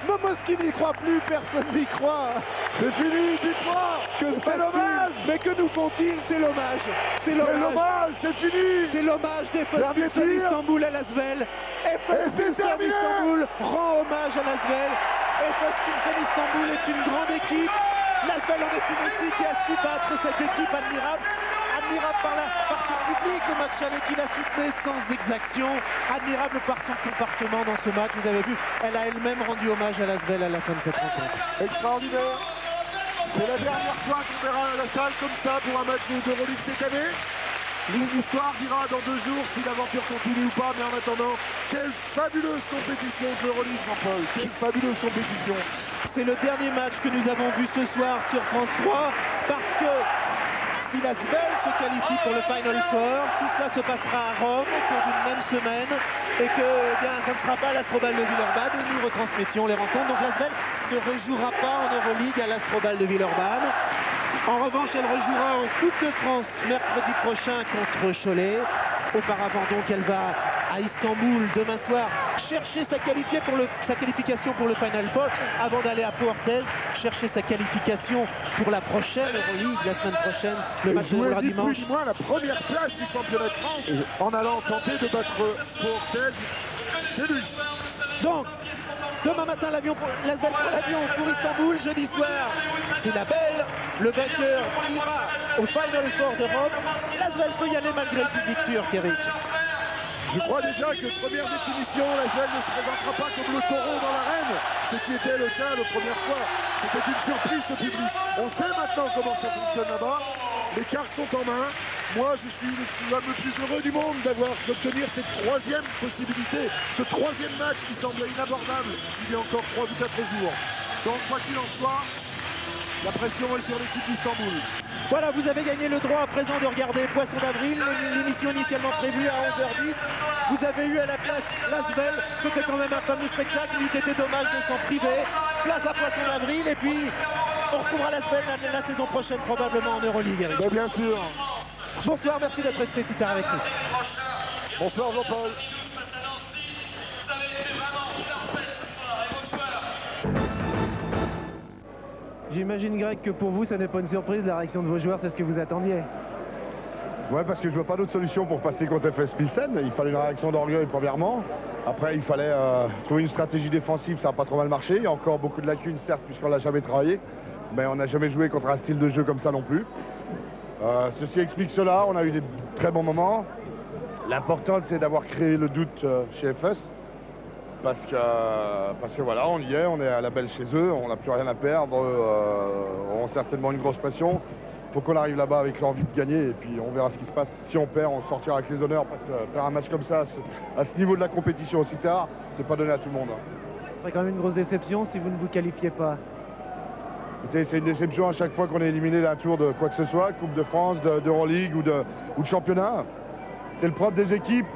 Momoski n'y croit plus, personne n'y croit. C'est fini, dites-moi. Que se passe-t-il? Mais que nous font-ils? C'est l'hommage. C'est l'hommage, c'est fini. C'est l'hommage d'FS Pilsen Istanbul à l'Asvel. FS Pilsen Istanbul rend hommage à l'Asvel. FS Pilsen Istanbul est une grande équipe. L'Asvel en est une aussi qui a su battre cette équipe admirable. Admirable par son public au match aller qui la soutenait sans exaction, admirable par son comportement dans ce match. Vous avez vu, elle a elle-même rendu hommage à l'Asvel à la fin de cette rencontre. Extraordinaire. C'est la dernière fois qu'on verra la salle comme ça pour un match d'Euroleague cette année. L'histoire dira dans 2 jours si l'aventure continue ou pas, mais en attendant, quelle fabuleuse compétition de l'Euroleague, Jean-Paul. Quelle fabuleuse compétition. C'est le dernier match que nous avons vu ce soir sur France 3 parce que si l'Asvel se qualifie pour le Final Four, tout cela se passera à Rome au cours d'une même semaine et que ça ne sera pas à l'Astrobal de Villeurbanne où nous retransmettions les rencontres. Donc l'Asvel ne rejouera pas en Euroleague à l'Astrobal de Villeurbanne. En revanche, elle rejouera en Coupe de France mercredi prochain contre Cholet. Auparavant donc, elle va à Istanbul demain soir, chercher sa qualification pour le Final Four avant d'aller à Pau Orthez, chercher sa qualification pour la prochaine Euroleague la semaine prochaine, le match de jouer dimanche. plus ou moins la première place du championnat de France en allant tenter de battre Pau Orthez. C'est lui. Donc, demain matin, l'Asvel prend l'avion pour Istanbul, jeudi soir. C'est la belle. Le vainqueur ira au Final Four d'Europe. L'Asvel peut y aller malgré le public turc, Eric. Je crois déjà que première définition, l'Asvel ne se présentera pas comme le taureau dans l'arène, ce qui était le cas la première fois. C'était une surprise ce public. On sait maintenant comment ça fonctionne là-bas. Les cartes sont en main. Moi, je suis l'homme le plus heureux du monde d'obtenir cette troisième possibilité, ce troisième match qui semblait inabordable il y a encore 3 ou 4 jours. Donc, quoi qu'il en soit, la pression est sur l'équipe d'Istanbul. Voilà, vous avez gagné le droit à présent de regarder Poisson d'avril, l'émission initialement prévue à 11h10. Vous avez eu à la place l'Asvel, c'était quand même un fameux spectacle, il était dommage de s'en priver. Place à Poisson d'avril et puis on retrouvera l'Asvel la saison prochaine probablement en Euroleague, Eric. Mais bien sûr. Bonsoir, merci d'être resté si tard avec nous. Bonsoir Jean-Paul. J'imagine, Greg, que pour vous, ça n'est pas une surprise, la réaction de vos joueurs, c'est ce que vous attendiez. Ouais, parce que je vois pas d'autre solution pour passer contre FS Pilsen. Il fallait une réaction d'orgueil premièrement. Après, il fallait trouver une stratégie défensive, ça n'a pas trop mal marché. Il y a encore beaucoup de lacunes, certes, puisqu'on l'a jamais travaillé. Mais on n'a jamais joué contre un style de jeu comme ça non plus. Ceci explique cela, on a eu des très bons moments. L'important, c'est d'avoir créé le doute chez FS. Parce que voilà, on y est, on est à la belle chez eux, on n'a plus rien à perdre, on a certainement une grosse pression. Il faut qu'on arrive là-bas avec l'envie de gagner et puis on verra ce qui se passe. Si on perd, on sortira avec les honneurs parce que faire un match comme ça, à ce niveau de la compétition aussi tard, c'est pas donné à tout le monde. Ce serait quand même une grosse déception si vous ne vous qualifiez pas. Écoutez, c'est une déception à chaque fois qu'on est éliminé d'un tour de quoi que ce soit, Coupe de France, d'Euroleague ou de championnat. C'est le propre des équipes.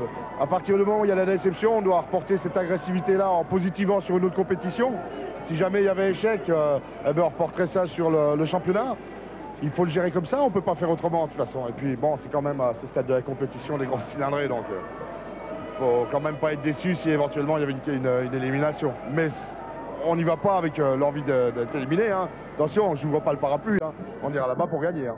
À partir du moment où il y a la déception, on doit reporter cette agressivité-là en positivant sur une autre compétition. Si jamais il y avait échec, eh ben on reporterait ça sur le championnat. Il faut le gérer comme ça, on ne peut pas faire autrement de toute façon. Et puis bon, c'est quand même à ce stade de la compétition des grands cylindrés, donc il ne faut quand même pas être déçu si éventuellement il y avait une élimination. Mais on n'y va pas avec l'envie d'être éliminé. Hein. Attention, je n'ouvre pas le parapluie, hein. On ira là-bas pour gagner. Hein.